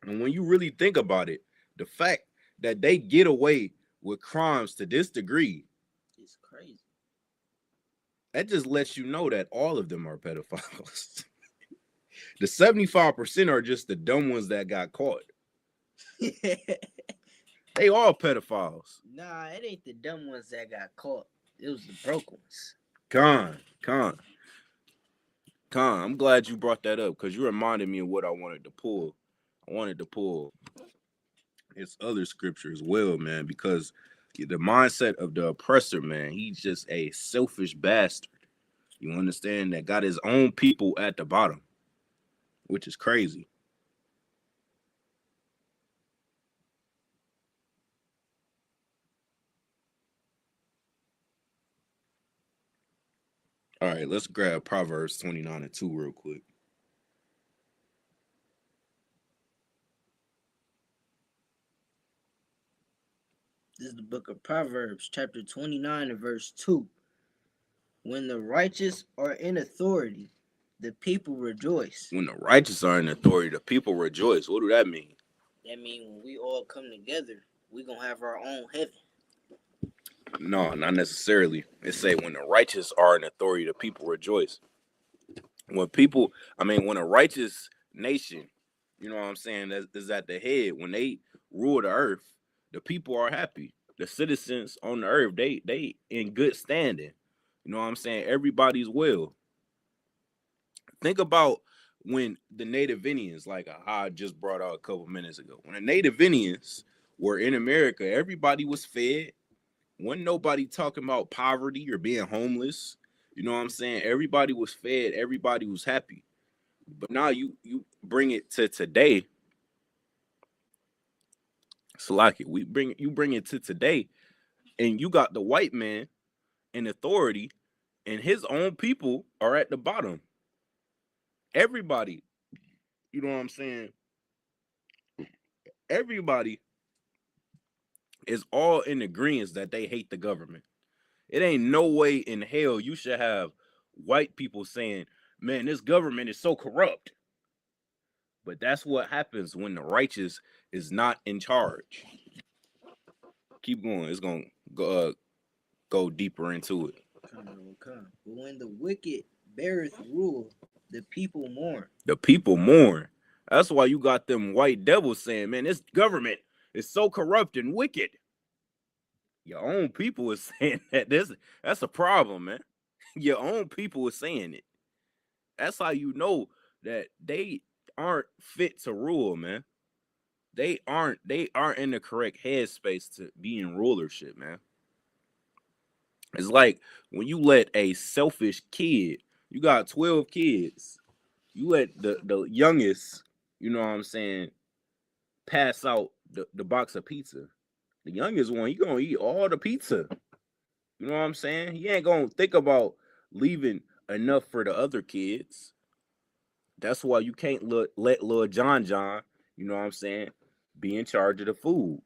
And when you really think about it, the fact that they get away with crimes to this degree, it's crazy. That just lets you know that all of them are pedophiles. The 75% are just the dumb ones that got caught. They all pedophiles. Nah, it ain't the dumb ones that got caught. It was the broke ones. Con. I'm glad you brought that up because you reminded me of what I wanted to pull. I wanted to pull its other scripture as well, man, because the mindset of the oppressor, man, he's just a selfish bastard. You understand? That got his own people at the bottom. which is crazy. All right, let's grab Proverbs 29:2 real quick. This is the book of Proverbs, chapter 29 and verse 2. When the righteous are in authority, the people rejoice. When the righteous are in authority, the people rejoice. What do that mean? That means when we all come together, we're going to have our own heaven. No, not necessarily. It say when the righteous are in authority, the people rejoice. When a righteous nation, you know what I'm saying, is at the head, when they rule the earth, the people are happy. The citizens on the earth, they in good standing. You know what I'm saying? Everybody's well. Think about when the Native Indians, like I just brought out a couple minutes ago, when the Native Indians were in America, everybody was fed. Wasn't nobody talking about poverty or being homeless. You know what I'm saying? Everybody was fed. Everybody was happy. But now you bring it to today. Salaki, you bring it to today, and you got the white man in authority, and his own people are at the bottom. Everybody, you know what I'm saying? Everybody is all in agreement that they hate the government. It ain't no way in hell you should have white people saying, man, this government is so corrupt. But that's what happens when the righteous is not in charge. Keep going. It's going to go deeper into it. But when the wicked beareth rule, the people mourn. The people mourn. That's why you got them white devils saying, man, this government is so corrupt and wicked. Your own people is saying that. That's a problem, man. Your own people is saying it. That's how you know that they aren't fit to rule, man. They aren't in the correct headspace to be in rulership, man. It's like when you let a selfish kid, you got 12 kids, you let the youngest, you know what I'm saying, pass out the box of pizza. The youngest one, he gonna eat all the pizza. You know what I'm saying? He ain't gonna think about leaving enough for the other kids. That's why you can't let little John, you know what I'm saying, be in charge of the food.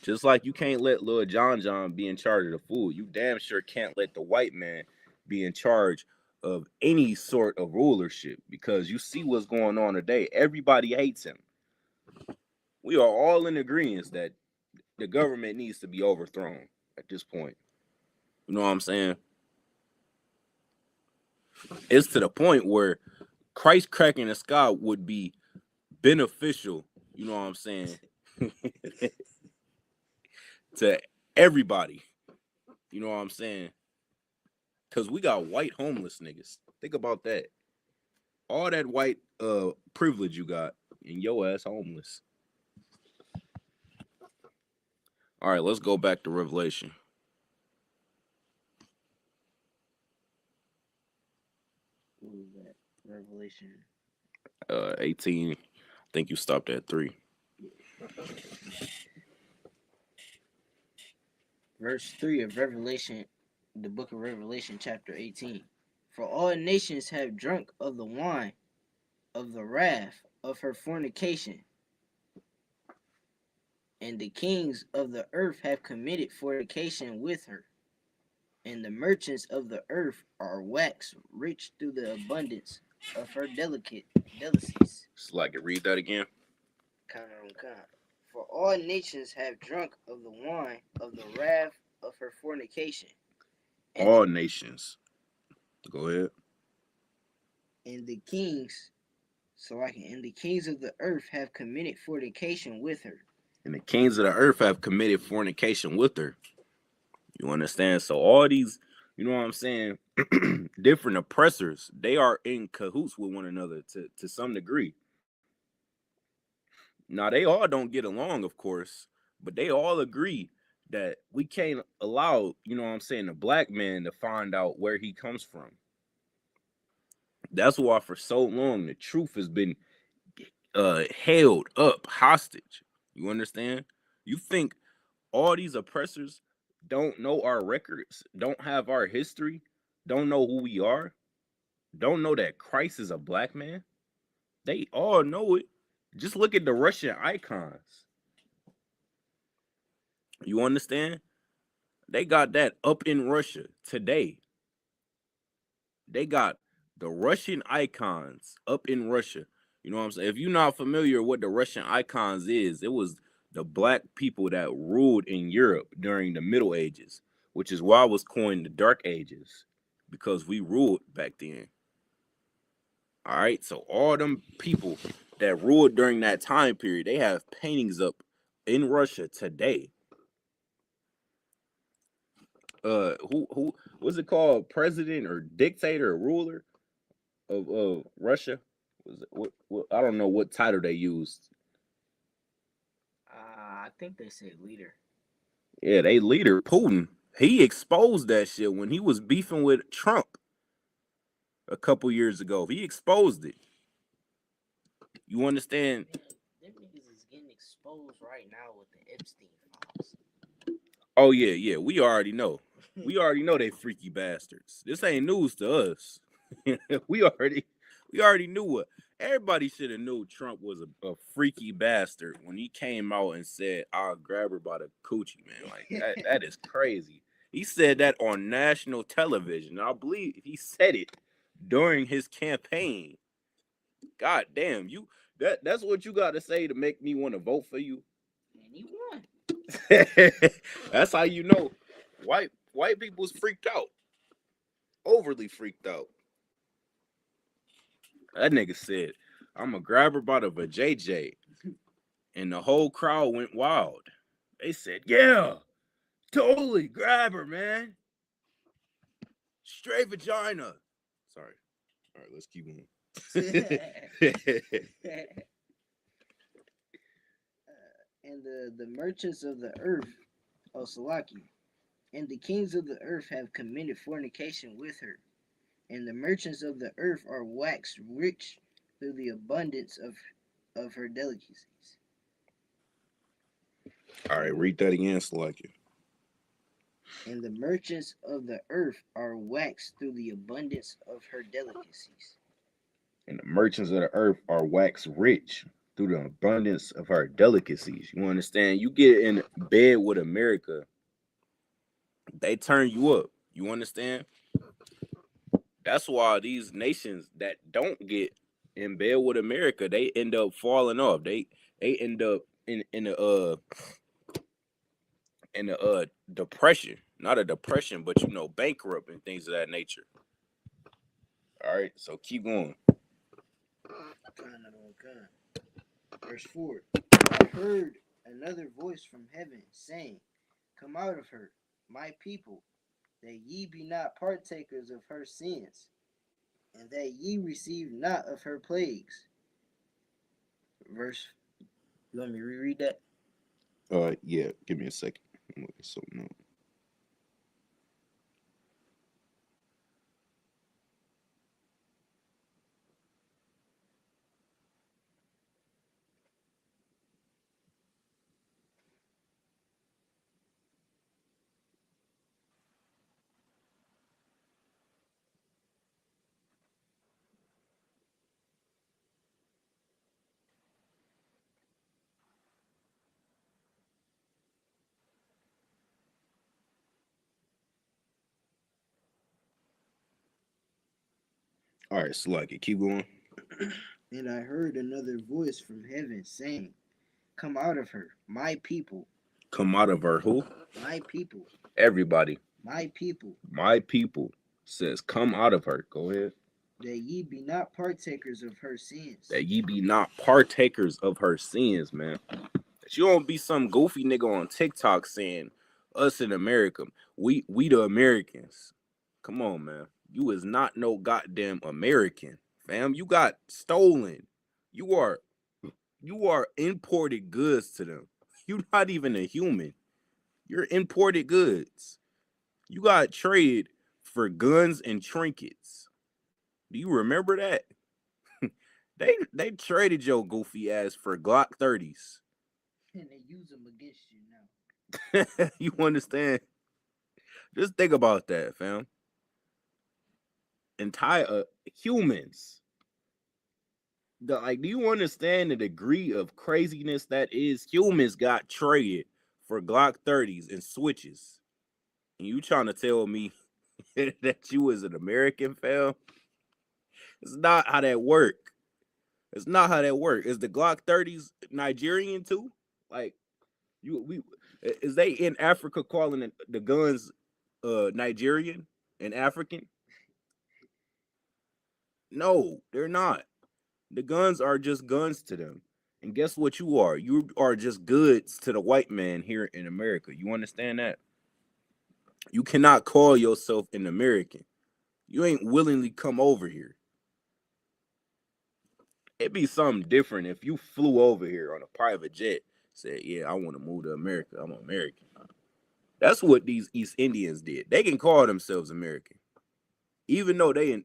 Just like you can't let little John be in charge of the food, you damn sure can't let the white man be in charge of any sort of rulership, because you see what's going on today. Everybody hates him. We are all in agreement that the government needs to be overthrown at this point. You know what I'm saying? It's to the point where Christ cracking the sky would be beneficial, you know what I'm saying, to everybody. You know what I'm saying? Because we got white homeless niggas. Think about that. All that white privilege you got, and your ass homeless. All right, let's go back to Revelation. What was that? Revelation 18. I think you stopped at 3. Verse 3 of Revelation, the book of Revelation, chapter 18. For all nations have drunk of the wine of the wrath of her fornication, and the kings of the earth have committed fornication with her, and the merchants of the earth are waxed rich through the abundance of her delicacies. Like it. Read that again. For all nations have drunk of the wine of the wrath of her fornication. And all nations. Go ahead. And the kings, and the kings of the earth have committed fornication with her. And the kings of the earth have committed fornication with her. You understand? So all these, you know what I'm saying, different oppressors, they are in cahoots with one another to some degree. Now, they all don't get along, of course, but they all agree that we can't allow, you know what I'm saying, the black man to find out where he comes from. That's why for so long the truth has been held up hostage. You understand? You think all these oppressors don't know our records, don't have our history, don't know who we are, don't know that Christ is a black man? They all know it. Just look at the Russian icons. You understand? They got that up in Russia today. They got the Russian icons up in Russia. You know what I'm saying? If you're not familiar with what the Russian icons is, it was the black people that ruled in Europe during the Middle Ages, which is why it was coined the Dark Ages, because we ruled back then. All right, so all them people that ruled during that time period, they have paintings up in Russia today. Who was it called? President or dictator or ruler of Russia? Was it what? I don't know what title they used. I think they said leader. Yeah, they leader Putin. He exposed that shit when he was beefing with Trump a couple years ago. He exposed it. You understand? Them niggas is getting exposed right now with the Epstein files. Oh yeah. We already know. We already know they freaky bastards. This ain't news to us. we already knew what. Everybody should have knew Trump was a freaky bastard when he came out and said, "I'll grab her by the coochie," man. Like that is crazy. He said that on national television. I believe he said it during his campaign. God damn, that's what you got to say to make me want to vote for you. And he won. That's how you know white people's freaked out. Overly freaked out. That nigga said, "I'm a grab her by the vajayjay." And the whole crowd went wild. They said, "Yeah, totally grab her, man. Straight vagina." Sorry. All right, let's keep going. And the merchants of the earth, Salaki, and the kings of the earth have committed fornication with her. And the merchants of the earth are waxed rich through the abundance of her delicacies. All right, read that again, Salaki. And the merchants of the earth are waxed through the abundance of her delicacies. And the merchants of the earth are waxed rich through the abundance of her delicacies. You understand? You get in bed with America, they turn you up. You understand? That's why these nations that don't get in bed with America, they end up falling off. They end up in a depression. Not a depression, but bankrupt and things of that nature. All right, so keep going. Verse 4. I heard another voice from heaven saying, "Come out of her, my people, that ye be not partakers of her sins, and that ye receive not of her plagues." Verse, you want me to reread that? Yeah, give me a second. I'm looking something up. All right, Sluggy, keep going. And I heard another voice from heaven saying, "Come out of her, my people." Come out of her who? My people. Everybody. My people. My people says, "Come out of her." Go ahead. That ye be not partakers of her sins. That ye be not partakers of her sins, man. That you don't be some goofy nigga on TikTok saying, "Us in America, we the Americans." Come on, man. You is not no goddamn American, fam. You got stolen. You are imported goods to them. You're not even a human. You're imported goods. You got traded for guns and trinkets. Do you remember that? They traded your goofy ass for Glock 30s. And they use them against you now. You understand? Just think about that, fam. Entire humans. Do you understand the degree of craziness that is? Humans got traded for Glock 30s and switches. And you trying to tell me that you was an American, fam? It's not how that work. It's not how that work. Is the Glock 30s Nigerian too? Like is they in Africa calling the guns Nigerian and African? No, they're not. The guns are just guns to them. And guess what you are? You are just goods to the white man here in America. You understand that? You cannot call yourself an American. You ain't willingly come over here. It'd be something different if you flew over here on a private jet, said, yeah, I want to move to America. I'm American. That's what these East Indians did. They can call themselves American. Even though even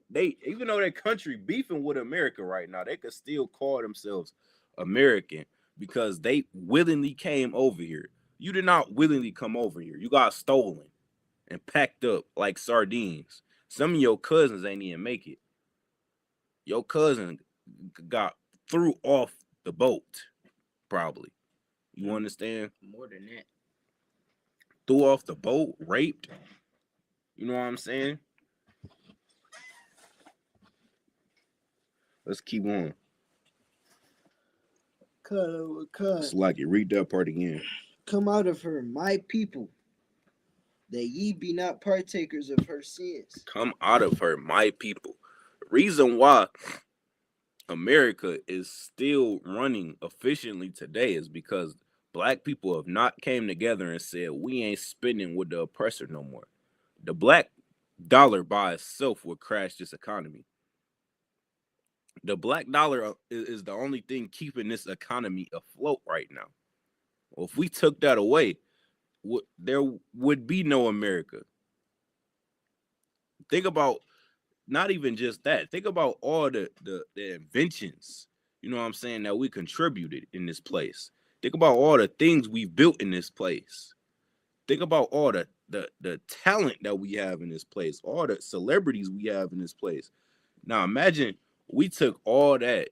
though their country beefing with America right now, they could still call themselves American because they willingly came over here. You did not willingly come over here. You got stolen and packed up like sardines. Some of your cousins ain't even make it. Your cousin got threw off the boat, probably. You understand? More than that. Threw off the boat, raped. You know what I'm saying? Let's keep on. Cut. Like it. Read that part again. Come out of her, my people, that ye be not partakers of her sins. Come out of her, my people. Reason why America is still running efficiently today is because black people have not came together and said, we ain't spending with the oppressor no more. The black dollar by itself would crash this economy. The black dollar is the only thing keeping this economy afloat right now. Well, if we took that away, there would be no America. Think about not even just that. Think about all the inventions, you know what I'm saying, that we contributed in this place. Think about all the things we've built in this place. Think about all the talent that we have in this place, all the celebrities we have in this place. Now imagine we took all that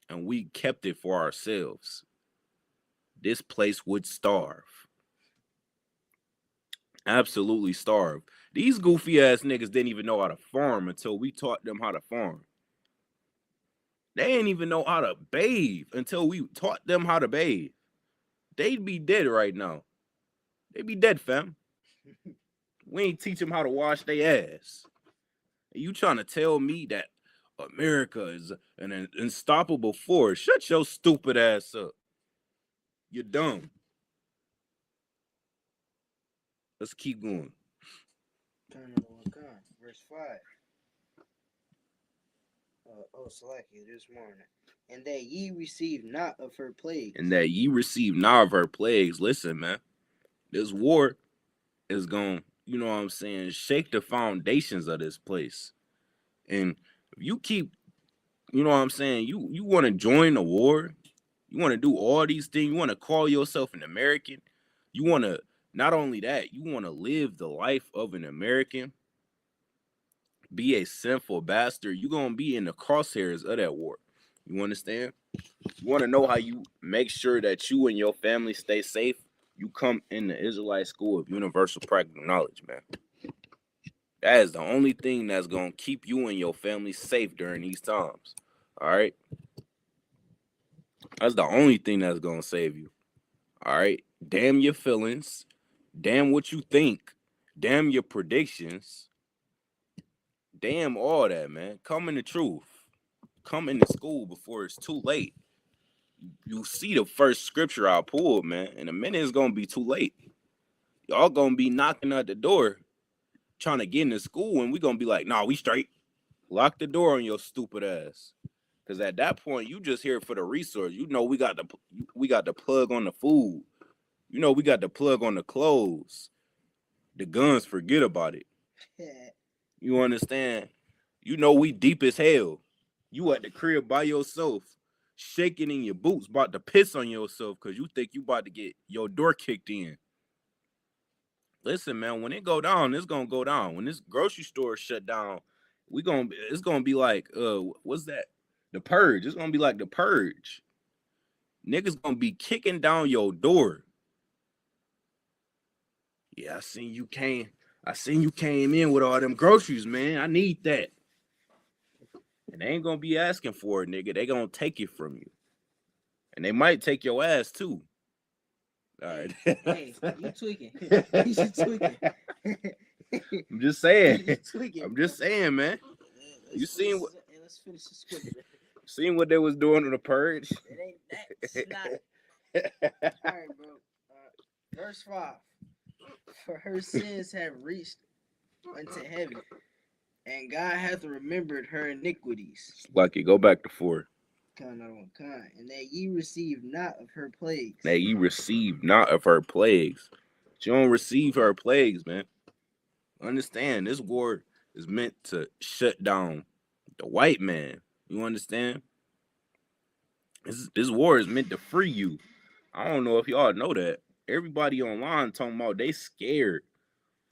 and we kept it for ourselves. This place would starve. Absolutely starve. These goofy ass niggas didn't even know how to farm until we taught them how to farm. They didn't even know how to bathe until we taught them how to bathe. They'd be dead right now. They'd be dead, fam. We ain't teach them how to wash their ass. You trying to tell me that America is an unstoppable force? Shut your stupid ass up. You're dumb. Let's keep going. Verse 5. Salakia, this morning. And that ye receive not of her plagues. And that ye receive not of her plagues. Listen, man. This war is going, you know what I'm saying, shake the foundations of this place. And if you keep, you know what I'm saying, you want to join the war, you want to do all these things, you want to call yourself an American, you want to, not only that, you want to live the life of an American, be a sinful bastard, you're going to be in the crosshairs of that war. You understand? You want to know how you make sure that you and your family stay safe? You come in the Israelite School of Universal Practical Knowledge, man. That is the only thing that's going to keep you and your family safe during these times. All right? That's the only thing that's going to save you. All right? Damn your feelings. Damn what you think. Damn your predictions. Damn all that, man. Come in the truth. Come into school before it's too late. You see the first scripture I pulled, man. In a minute, it's going to be too late. Y'all going to be knocking at the door trying to get into school, and we going to be like, nah, we straight. Lock the door on your stupid ass. Because at that point, you just here for the resource. You know we got the plug on the food. You know we got the plug on the clothes. The guns, forget about it. You understand? You know we deep as hell. You at the crib by yourself, shaking in your boots, about to piss on yourself because you think you about to get your door kicked in. Listen, man, when it go down, it's gonna go down. When this grocery store shut down, it's gonna be like what's that? The Purge. It's gonna be like the Purge. Niggas gonna be kicking down your door. Yeah, I seen you came in with all them groceries, man. I need that. And they ain't gonna be asking for it, nigga. They gonna take it from you. And they might take your ass too. All right. Hey, you tweaking. You tweaking. I'm just saying. You tweaking. I'm just saying, man. You seen what? Let's finish the script. Seen what they was doing on the Purge? It ain't that's not. All right, bro. Verse 5. For her sins have reached unto heaven, and God hath remembered her iniquities. Lucky, go back to 4. And that ye receive not of her plagues. That ye receive not of her plagues. But you don't receive her plagues, man. Understand, this war is meant to shut down the white man. You understand? This war is meant to free you. I don't know if y'all know that. Everybody online talking about they scared.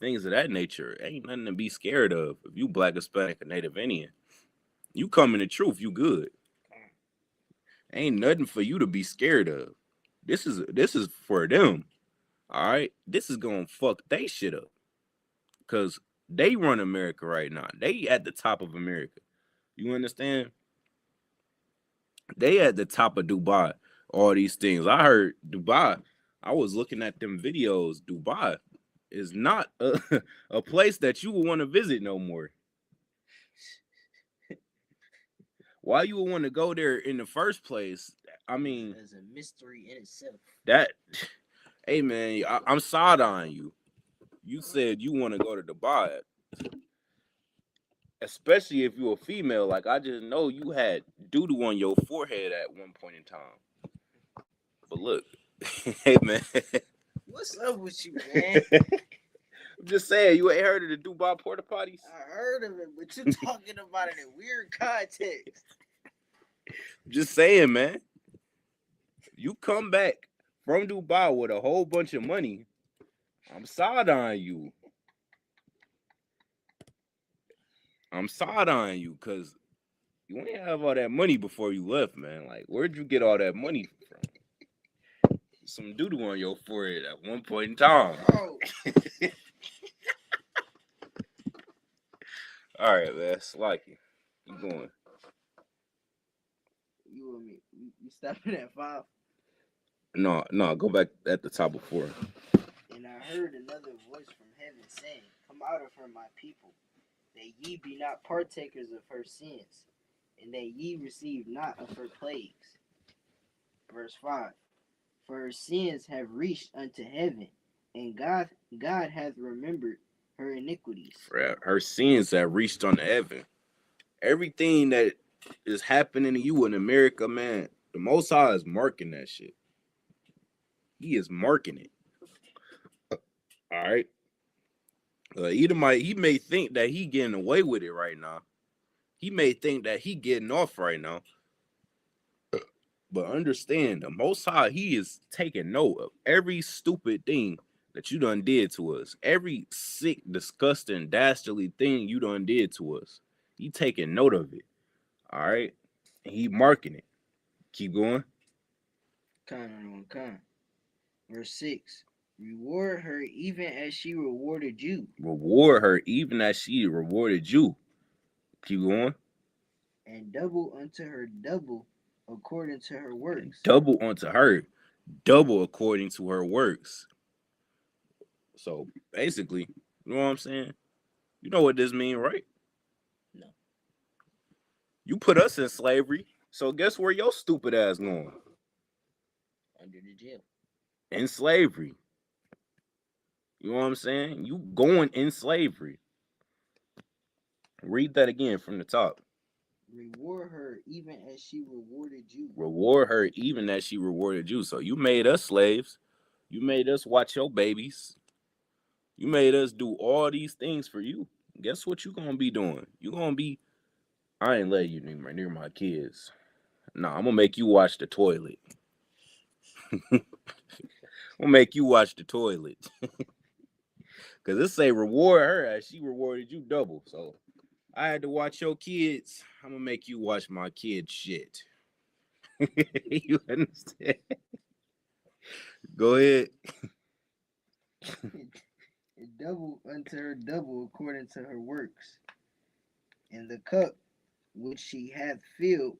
Things of that nature. Ain't nothing to be scared of. If you Black, Hispanic, or Native Indian, you come in the truth, you good. Ain't nothing for you to be scared of. This is for them. All right? This is gonna fuck they shit up. Cause they run America right now. They at the top of America. You understand? They at the top of Dubai. All these things. I heard Dubai. I was looking at them videos. Dubai is not a place that you would want to visit no more. Why you would want to go there in the first place? I mean, it's a mystery in itself. That, hey man, I'm side on you. You said you want to go to Dubai, especially if you're a female. Like I just know you had doo-doo on your forehead at one point in time. But look, hey man, what's up with you, man? I'm just saying, you ain't heard of the Dubai porta potties? I heard of it, but you're talking about it in weird context. Just saying, man. You come back from Dubai with a whole bunch of money, I'm side on you. I'm side on you because you ain't have all that money before you left, man. Like, where'd you get all that money from? Some doo-doo on your forehead at one point in time. Oh. All right, man. Slacky. Keep going. You and me. You stopping at 5? No, go back at the top of 4. And I heard another voice from heaven saying, come out of her, my people, that ye be not partakers of her sins, and that ye receive not of her plagues. Verse 5. For her sins have reached unto heaven, and God hath remembered her iniquities. Her sins have reached unto heaven. Everything that is happening to you in America, man, the Most High is marking that shit. He is marking it. All right. He may think that he getting away with it right now. He may think that he getting off right now. But understand, the Most High, he is taking note of every stupid thing that you done did to us. Every sick, disgusting, dastardly thing you done did to us. He taking note of it. All right? And he marking it. Keep going. Verse 6. Reward her even as she rewarded you. Reward her even as she rewarded you. Keep going. And double unto her double according to her works. And double unto her double according to her works. So basically, you know what I'm saying? You know what this mean, right? No. You put us in slavery, so guess where your stupid ass going? Under the jail. In slavery. You know what I'm saying? You going in slavery. Read that again from the top. Reward her even as she rewarded you. Reward her even as she rewarded you. So you made us slaves. You made us watch your babies. You made us do all these things for you. Guess what you're going to be doing? You're going to be I ain't letting you near my kids. Nah, I'm gonna make you watch the toilet. I'm gonna make you watch the toilet. Cause it say reward her as she rewarded you double. So I had to watch your kids. I'm gonna make you watch my kids shit. You understand? Go ahead. Double unto her double according to her works. And the cup which she hath filled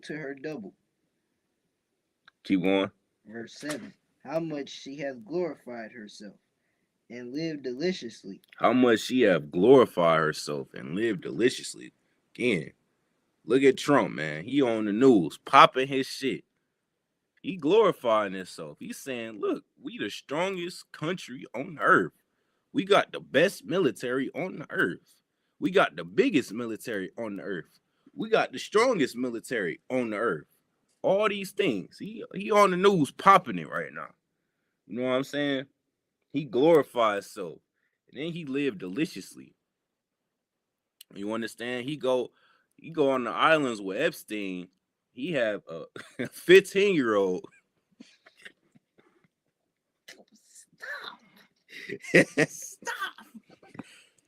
to her double. Keep going. Verse 7. How much she hath glorified herself and lived deliciously. How much she have glorified herself and lived deliciously. Again, look at Trump, man. He on the news, popping his shit. He glorifying himself. He's saying, look, we the strongest country on earth. We got the best military on the earth. We got the biggest military on the earth. We got the strongest military on the earth. All these things. He on the news popping it right now. You know what I'm saying? He glorifies himself. And then he lived deliciously. You understand? He go on the islands with Epstein. He have a 15-year-old. Stop.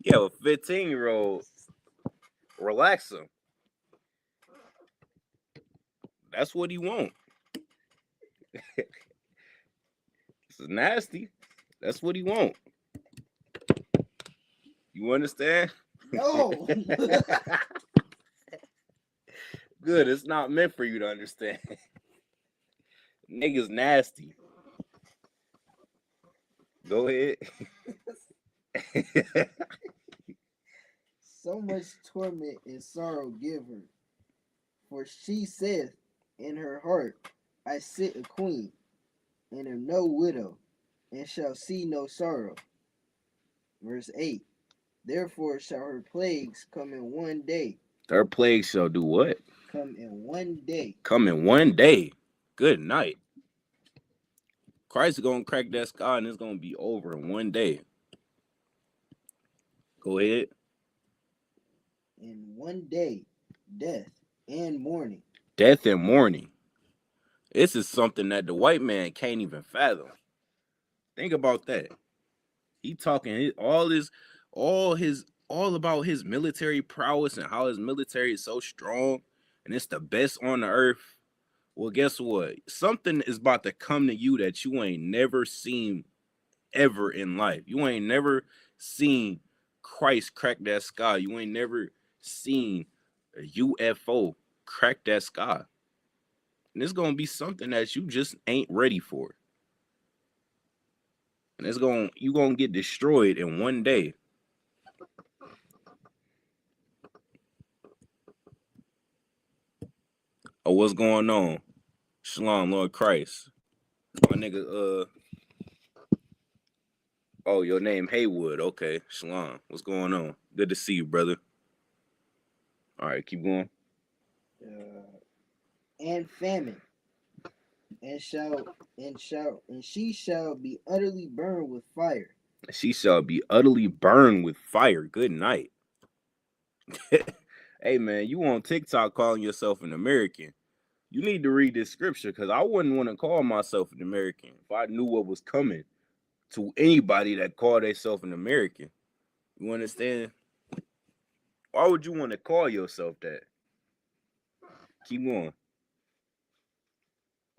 You have a 15-year-old. Relax him. That's what he want. This is nasty. That's what he want. You understand? No. Good. It's not meant for you to understand. Niggas nasty. Go ahead. So much torment and sorrow give her. For she saith in her heart, I sit a queen, and am no widow, and shall see no sorrow. Verse 8. Therefore shall her plagues come in one day. Her plagues shall do what? Come in one day. Come in one day. Good night. Christ is going to crack that sky and it's going to be over in one day. Go ahead. In one day, death and mourning. Death and mourning. This is something that the white man can't even fathom. Think about that. He talking all about his military prowess and how his military is so strong and it's the best on the earth. Well, guess what? Something is about to come to you that you ain't never seen ever in life. You ain't never seen Christ crack that sky. You ain't never seen a UFO crack that sky. And it's going to be something that you just ain't ready for. And you're going to get destroyed in one day. Oh, what's going on? Shalom, Lord Christ. My nigga, oh, your name Haywood. Okay, Shalom. What's going on? Good to see you, brother. All right, keep going. And famine. And she shall be utterly burned with fire. She shall be utterly burned with fire. Good night. Hey, man, you on TikTok calling yourself an American. You need to read this scripture because I wouldn't want to call myself an American if I knew what was coming to anybody that called themselves an American. You understand? Why would you want to call yourself that? Keep going.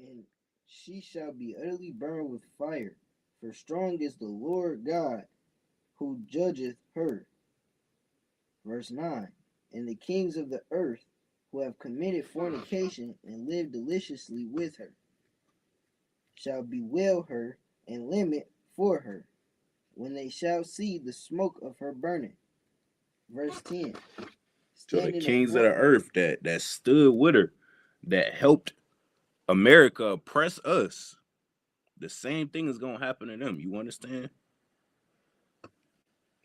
And she shall be utterly burned with fire, for strong is the Lord God who judgeth her. Verse 9. And the kings of the earth who have committed fornication and lived deliciously with her shall bewail her and lament for her when they shall see the smoke of her burning. Verse 10. So the kings of the earth that stood with her, that helped America oppress us, the same thing is going to happen to them. You understand?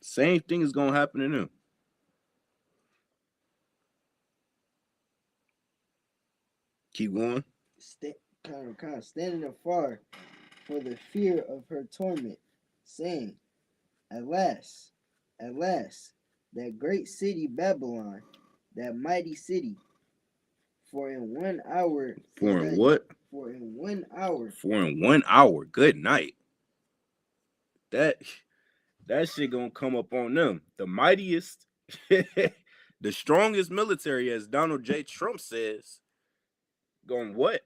Same thing is going to happen to them. Keep going. Kind of standing afar for the fear of her torment, saying, Alas, that great city Babylon that mighty city. For in 1 hour For in what? For in 1 hour. For in 1 hour. Good night. That shit gonna come up on them. The mightiest, the strongest military, as Donald J. Trump says. Going what?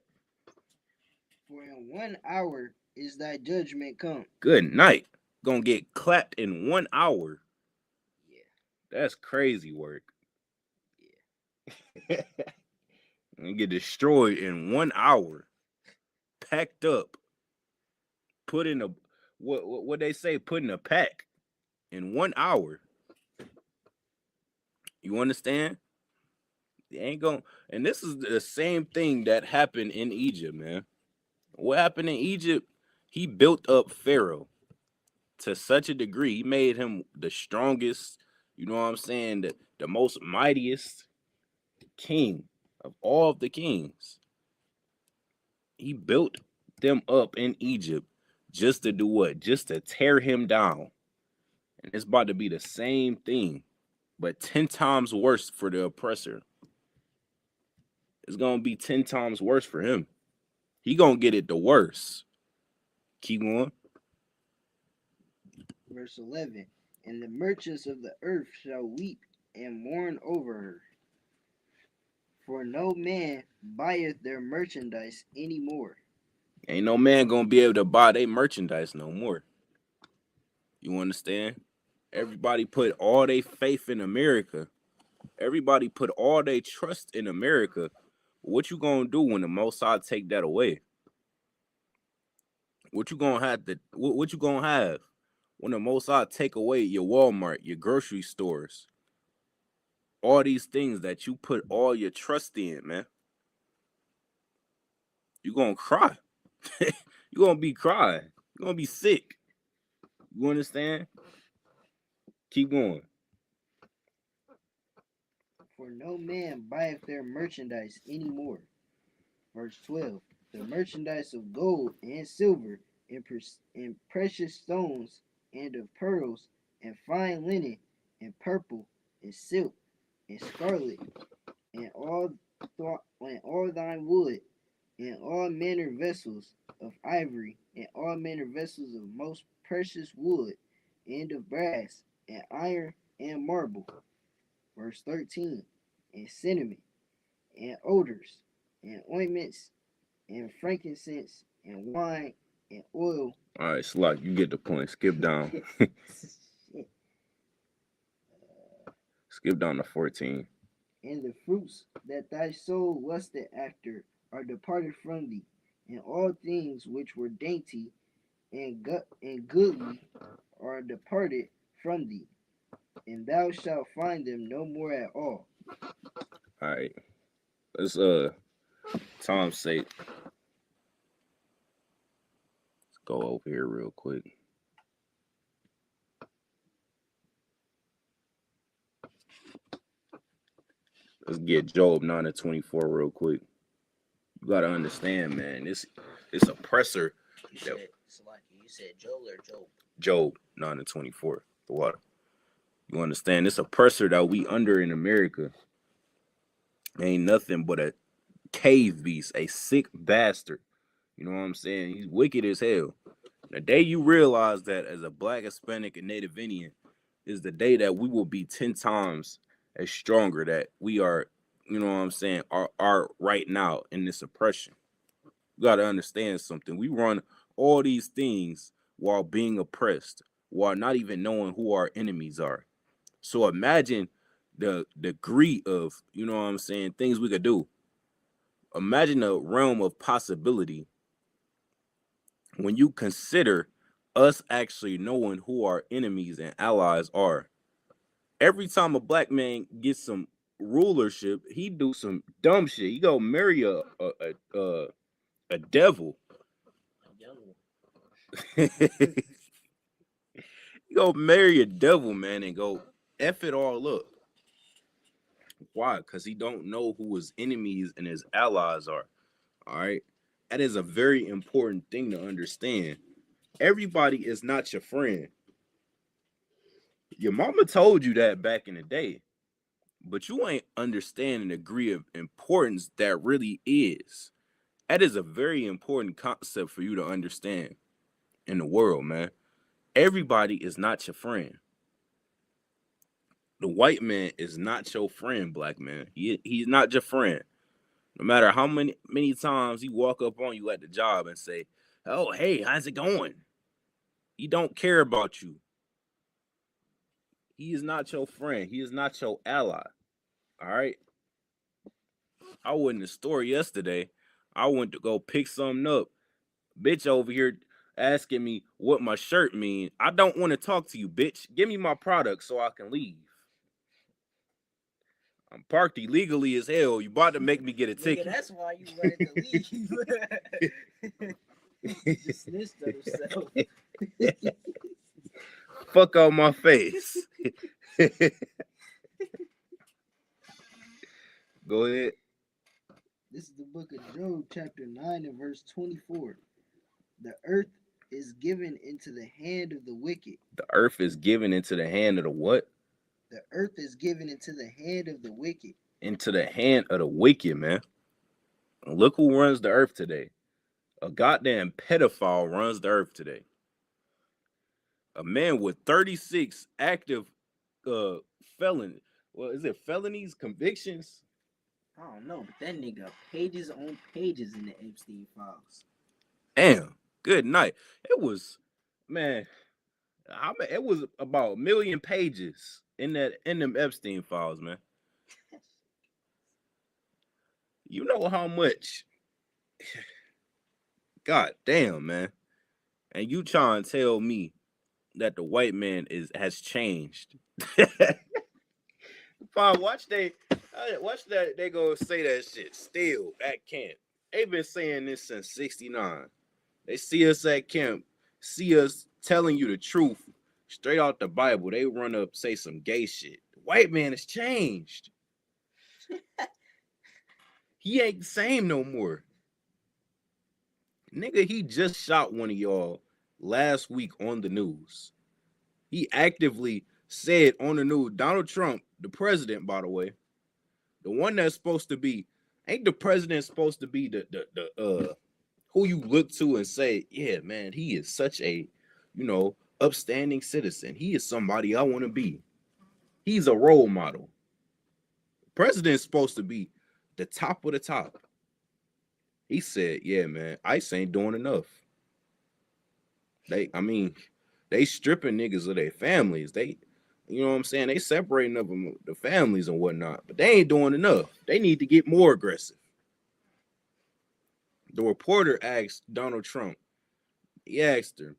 For in 1 hour is thy judgment come. Good night. Gonna get clapped in 1 hour. Yeah. That's crazy work. Yeah. And get destroyed in 1 hour. Packed up. Put in a what they say, put in a pack in 1 hour. You understand? They ain't gonna, and this is the same thing that happened in Egypt, man. What happened in Egypt? He built up Pharaoh to such a degree, he made him the strongest, you know what I'm saying, the most mightiest king of all of the kings. He built them up in Egypt just to do what? Just to tear him down. And it's about to be the same thing, but 10 times worse for the oppressor. It's going to be 10 times worse for him. He going to get it the worst. Keep going. Verse 11. And the merchants of the earth shall weep and mourn over her. For no man buyeth their merchandise any more. Ain't no man going to be able to buy their merchandise no more. You understand? Everybody put all their faith in America. Everybody put all their trust in America. What you going to do when the Mossad take that away? What you going to have to, what you going to have when the Mossad take away your Walmart, your grocery stores? All these things that you put all your trust in, man. You're going to cry. You're going to be crying. You're going to be sick. You understand? Keep going. For no man buyeth their merchandise any more. Verse 12. The merchandise of gold and silver and precious stones and of pearls and fine linen and purple and silk and scarlet and all thine wood and all manner vessels of ivory and all manner vessels of most precious wood and of brass and iron and marble. Verse 13. And cinnamon and odors and ointments and frankincense and wine and oil. All right, Slot, you get the point. Skip down. Skip down to 14. And the fruits that thy soul lusted after are departed from thee, and all things which were dainty and goodly are departed from thee, and thou shalt find them no more at all. All right. Let's time's sake. Let's go over here real quick. Let's get Job 9-24 real quick. You gotta understand, man. This oppressor. You said Job or Job? Job 9-24. The water. You understand? This oppressor that we under in America ain't nothing but a cave beast, a sick bastard. You know what I'm saying? He's wicked as hell. The day you realize that as a Black, Hispanic, and Native Indian is the day that we will be 10 times as stronger that we are, you know what I'm saying, are right now in this oppression. You got to understand something. We run all these things while being oppressed, while not even knowing who our enemies are. So imagine the degree of, you know what I'm saying, things we could do. Imagine a realm of possibility when you consider us actually knowing who our enemies and allies are. Every time a Black man gets some rulership, he do some dumb shit. He go marry a devil. You go marry a devil, man, and go F it all up. Why? Because he don't know who his enemies and his allies are. All right. That is a very important thing to understand. Everybody is not your friend. Your mama told you that back in the day. but you ain't understanding the degree of importance that really is. That is a very important concept for you to understand in the world, man. Everybody is not your friend. The white man is not your friend, black man. He's not your friend. No matter how many times he walk up on you at the job and say, "Oh, hey, how's it going?" He don't care about you. He is not your friend. He is not your ally. All right. I went in the store yesterday. I went to go pick something up. Bitch over here asking me what my shirt mean. I don't want to talk to you, bitch. Give me my product so I can leave. I'm parked illegally as hell. You about to make me get a ticket. Nigga, that's why you wanted to leave. Just snitched on himself. Fuck out my face. Go ahead. This is the book of Job, chapter 9 and verse 24. The earth is given into the hand of the wicked. The earth is given into the hand of the what? The earth is given into the hand of the wicked. Into the hand of the wicked, man. And look who runs the earth today. A goddamn pedophile runs the earth today. A man with 36 active felonies, convictions? I don't know, but that nigga pages on pages in the Epstein files. Damn, good night. It was, man, it was about 1 million pages in them Epstein files, man. You know how much? God damn, man. And you trying to tell me that the white man has changed? Fine, watch that they go say that shit still at camp. They've been saying this since '69. They see us at camp, see us telling you the truth straight out the Bible. They run up, say some gay shit. The white man has changed. He ain't the same no more. Nigga, he just shot one of y'all last week on the news. He actively said on the news, Donald Trump, the president, by the way, the one that's supposed to be, ain't the president supposed to be the who you look to and say, yeah, man, he is such a, upstanding citizen. He is somebody I want to be. He's a role model. The president's supposed to be the top of the top. He said, yeah, man, ICE ain't doing enough. They stripping niggas of their families. They, you know what I'm saying? They separating of them, the families and whatnot, but they ain't doing enough. They need to get more aggressive. The reporter asked Donald Trump, he asked her,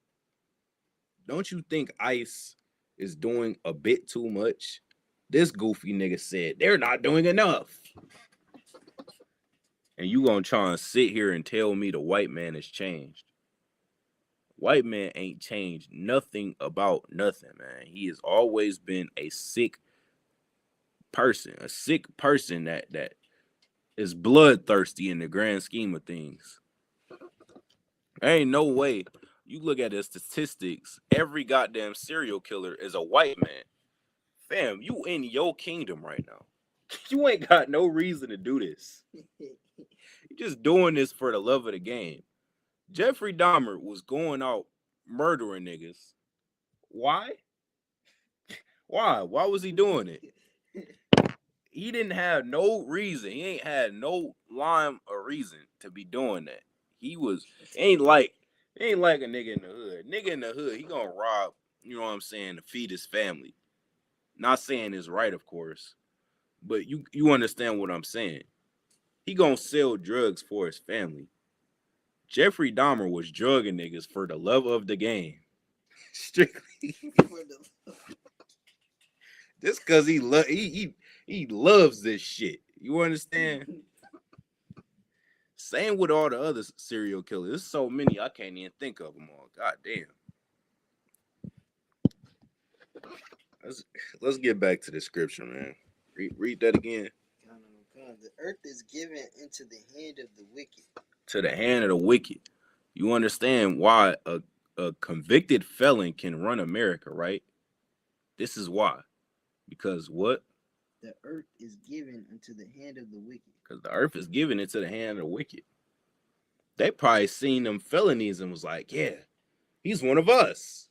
don't you think ICE is doing a bit too much? This goofy nigga said, they're not doing enough. And you gonna try and sit here and tell me the white man has changed? White man ain't changed nothing about nothing, man. He has always been a sick person that is bloodthirsty in the grand scheme of things. There ain't no way. You look at the statistics, every goddamn serial killer is a white man. Fam, you in your kingdom right now. You ain't got no reason to do this. You're just doing this for the love of the game. Jeffrey Dahmer was going out murdering niggas. Why? Why? Why was he doing it? He didn't have no reason. He ain't had no lime or reason to be doing that. Ain't like a nigga in the hood. Nigga in the hood, he gonna rob, you know what I'm saying, to feed his family. Not saying it's right, of course, but you understand what I'm saying. He gonna sell drugs for his family. Jeffrey Dahmer was drugging niggas for the love of the game. Strictly. Just because he loves this shit. You understand? Same with all the other serial killers. There's so many I can't even think of them all. God damn. Let's get back to the scripture, man. Read that again. The earth is given into the hand of the wicked. To the hand of the wicked. You understand why a convicted felon can run America, right? This is why. Because what? the earth is given unto the hand of the wicked. Because the earth is given into the hand of the wicked. They probably seen them felonies and was like, yeah, he's one of us.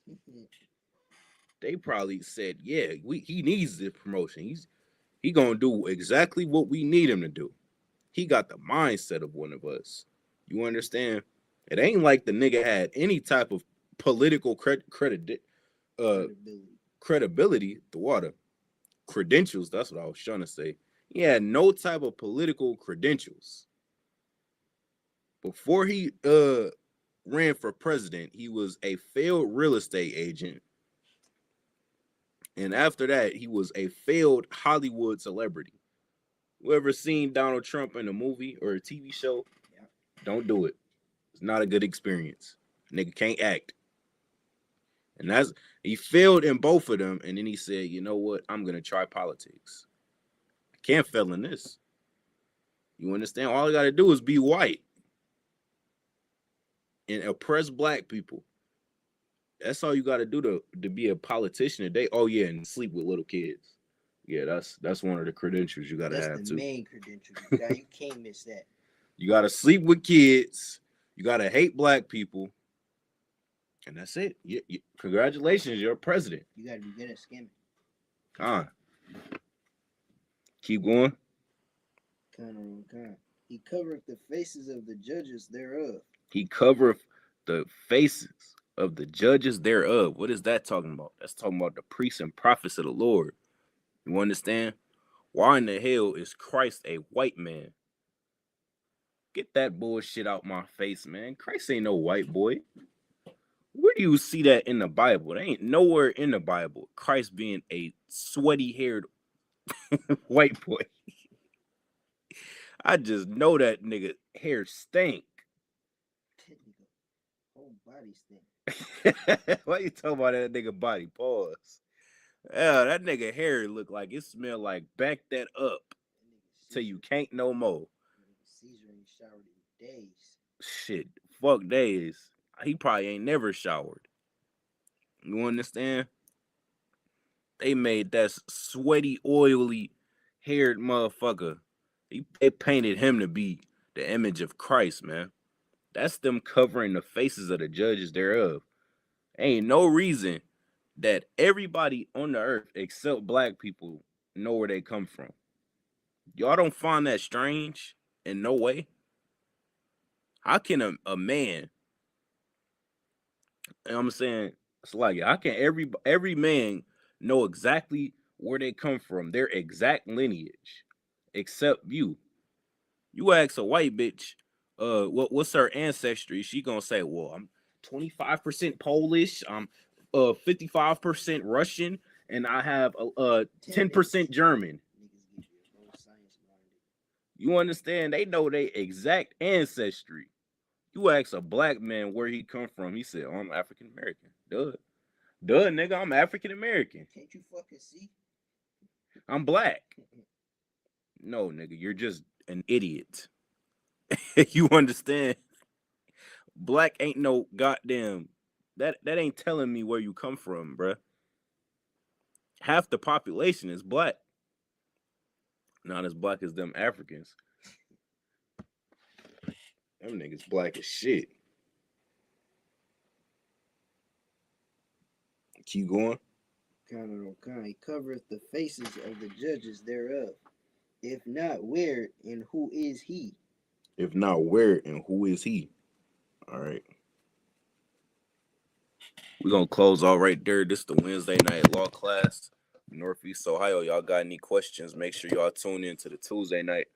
They probably said, yeah, he needs this promotion. He gonna do exactly what we need him to do. He got the mindset of one of us. You understand? It ain't like the nigga had any type of political credibility. The water. Credentials, that's what I was trying to say. He had no type of political credentials. Before he ran for president, he was a failed real estate agent. And after that, he was a failed Hollywood celebrity. Whoever seen Donald Trump in a movie or a TV show, don't do it. It's not a good experience. Nigga can't act. And he failed in both of them, and then he said, you know what? I'm going to try politics. I can't fail in this. You understand? All I got to do is be white and oppress black people. That's all you got to do to be a politician today. Oh, yeah, and sleep with little kids. Yeah, that's one of the credentials you got to have, too. That's the main credential. You can't miss that. You got to sleep with kids. You got to hate black people. And that's it. Congratulations, you're a president. You got to be good at scamming. Keep going. He covereth the faces of the judges thereof. He covereth the faces of the judges thereof. What is that talking about? That's talking about the priests and prophets of the Lord. You understand? Why in the hell is Christ a white man? Get that bullshit out my face, man. Christ ain't no white boy. Where do you see that in the Bible? There ain't nowhere in the Bible Christ being a sweaty-haired white boy. I just know that nigga hair stink. Whole body stink. Why you talking about that nigga body? Pause. Yeah, that nigga hair look like it smell like back that up till you can't no more. Caesar ain't showered in days. Shit, fuck days. He probably ain't never showered. You understand? They made that sweaty, oily haired motherfucker. They painted him to be the image of Christ, man. That's them covering the faces of the judges thereof. Ain't no reason that everybody on the earth except black people know where they come from. Y'all don't find that strange in no way? How can a man, and I'm saying, it's like, how can every man know exactly where they come from, their exact lineage, except you? You ask a white bitch, what's her ancestry? She gonna say, well, I'm 25% Polish, I'm 55% Russian, and I have 10% German. You understand? They know their exact ancestry. You ask a black man where he come from, he said, oh, I'm African American. Duh, nigga, I'm African American. Can't you fucking see? I'm black. No, nigga, you're just an idiot. You understand? Black ain't no goddamn. That ain't telling me where you come from, bruh. Half the population is black. Not as black as them Africans. Them niggas black as shit. Keep going. He covereth the faces of the judges thereof. If not, where and who is he? If not, where and who is he? All right. We're going to close all right there. This is the Wednesday night law class, Northeast Ohio. Y'all got any questions? Make sure y'all tune in to the Tuesday night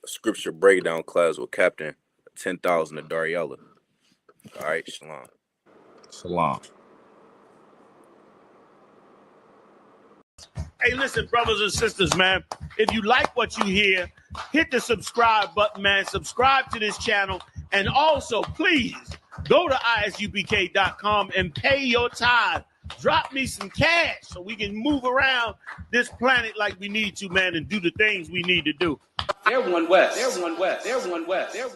scripture breakdown class with Captain 10,000 of Dariella. All right, shalom. Shalom. Hey, listen, brothers and sisters, man. If you like what you hear, hit the subscribe button, man. Subscribe to this channel. And also, please, go to ISUPK.com and pay your tithe. Drop me some cash so we can move around this planet like we need to, man, and do the things we need to do. They're one West. They're one West. They're one West. They're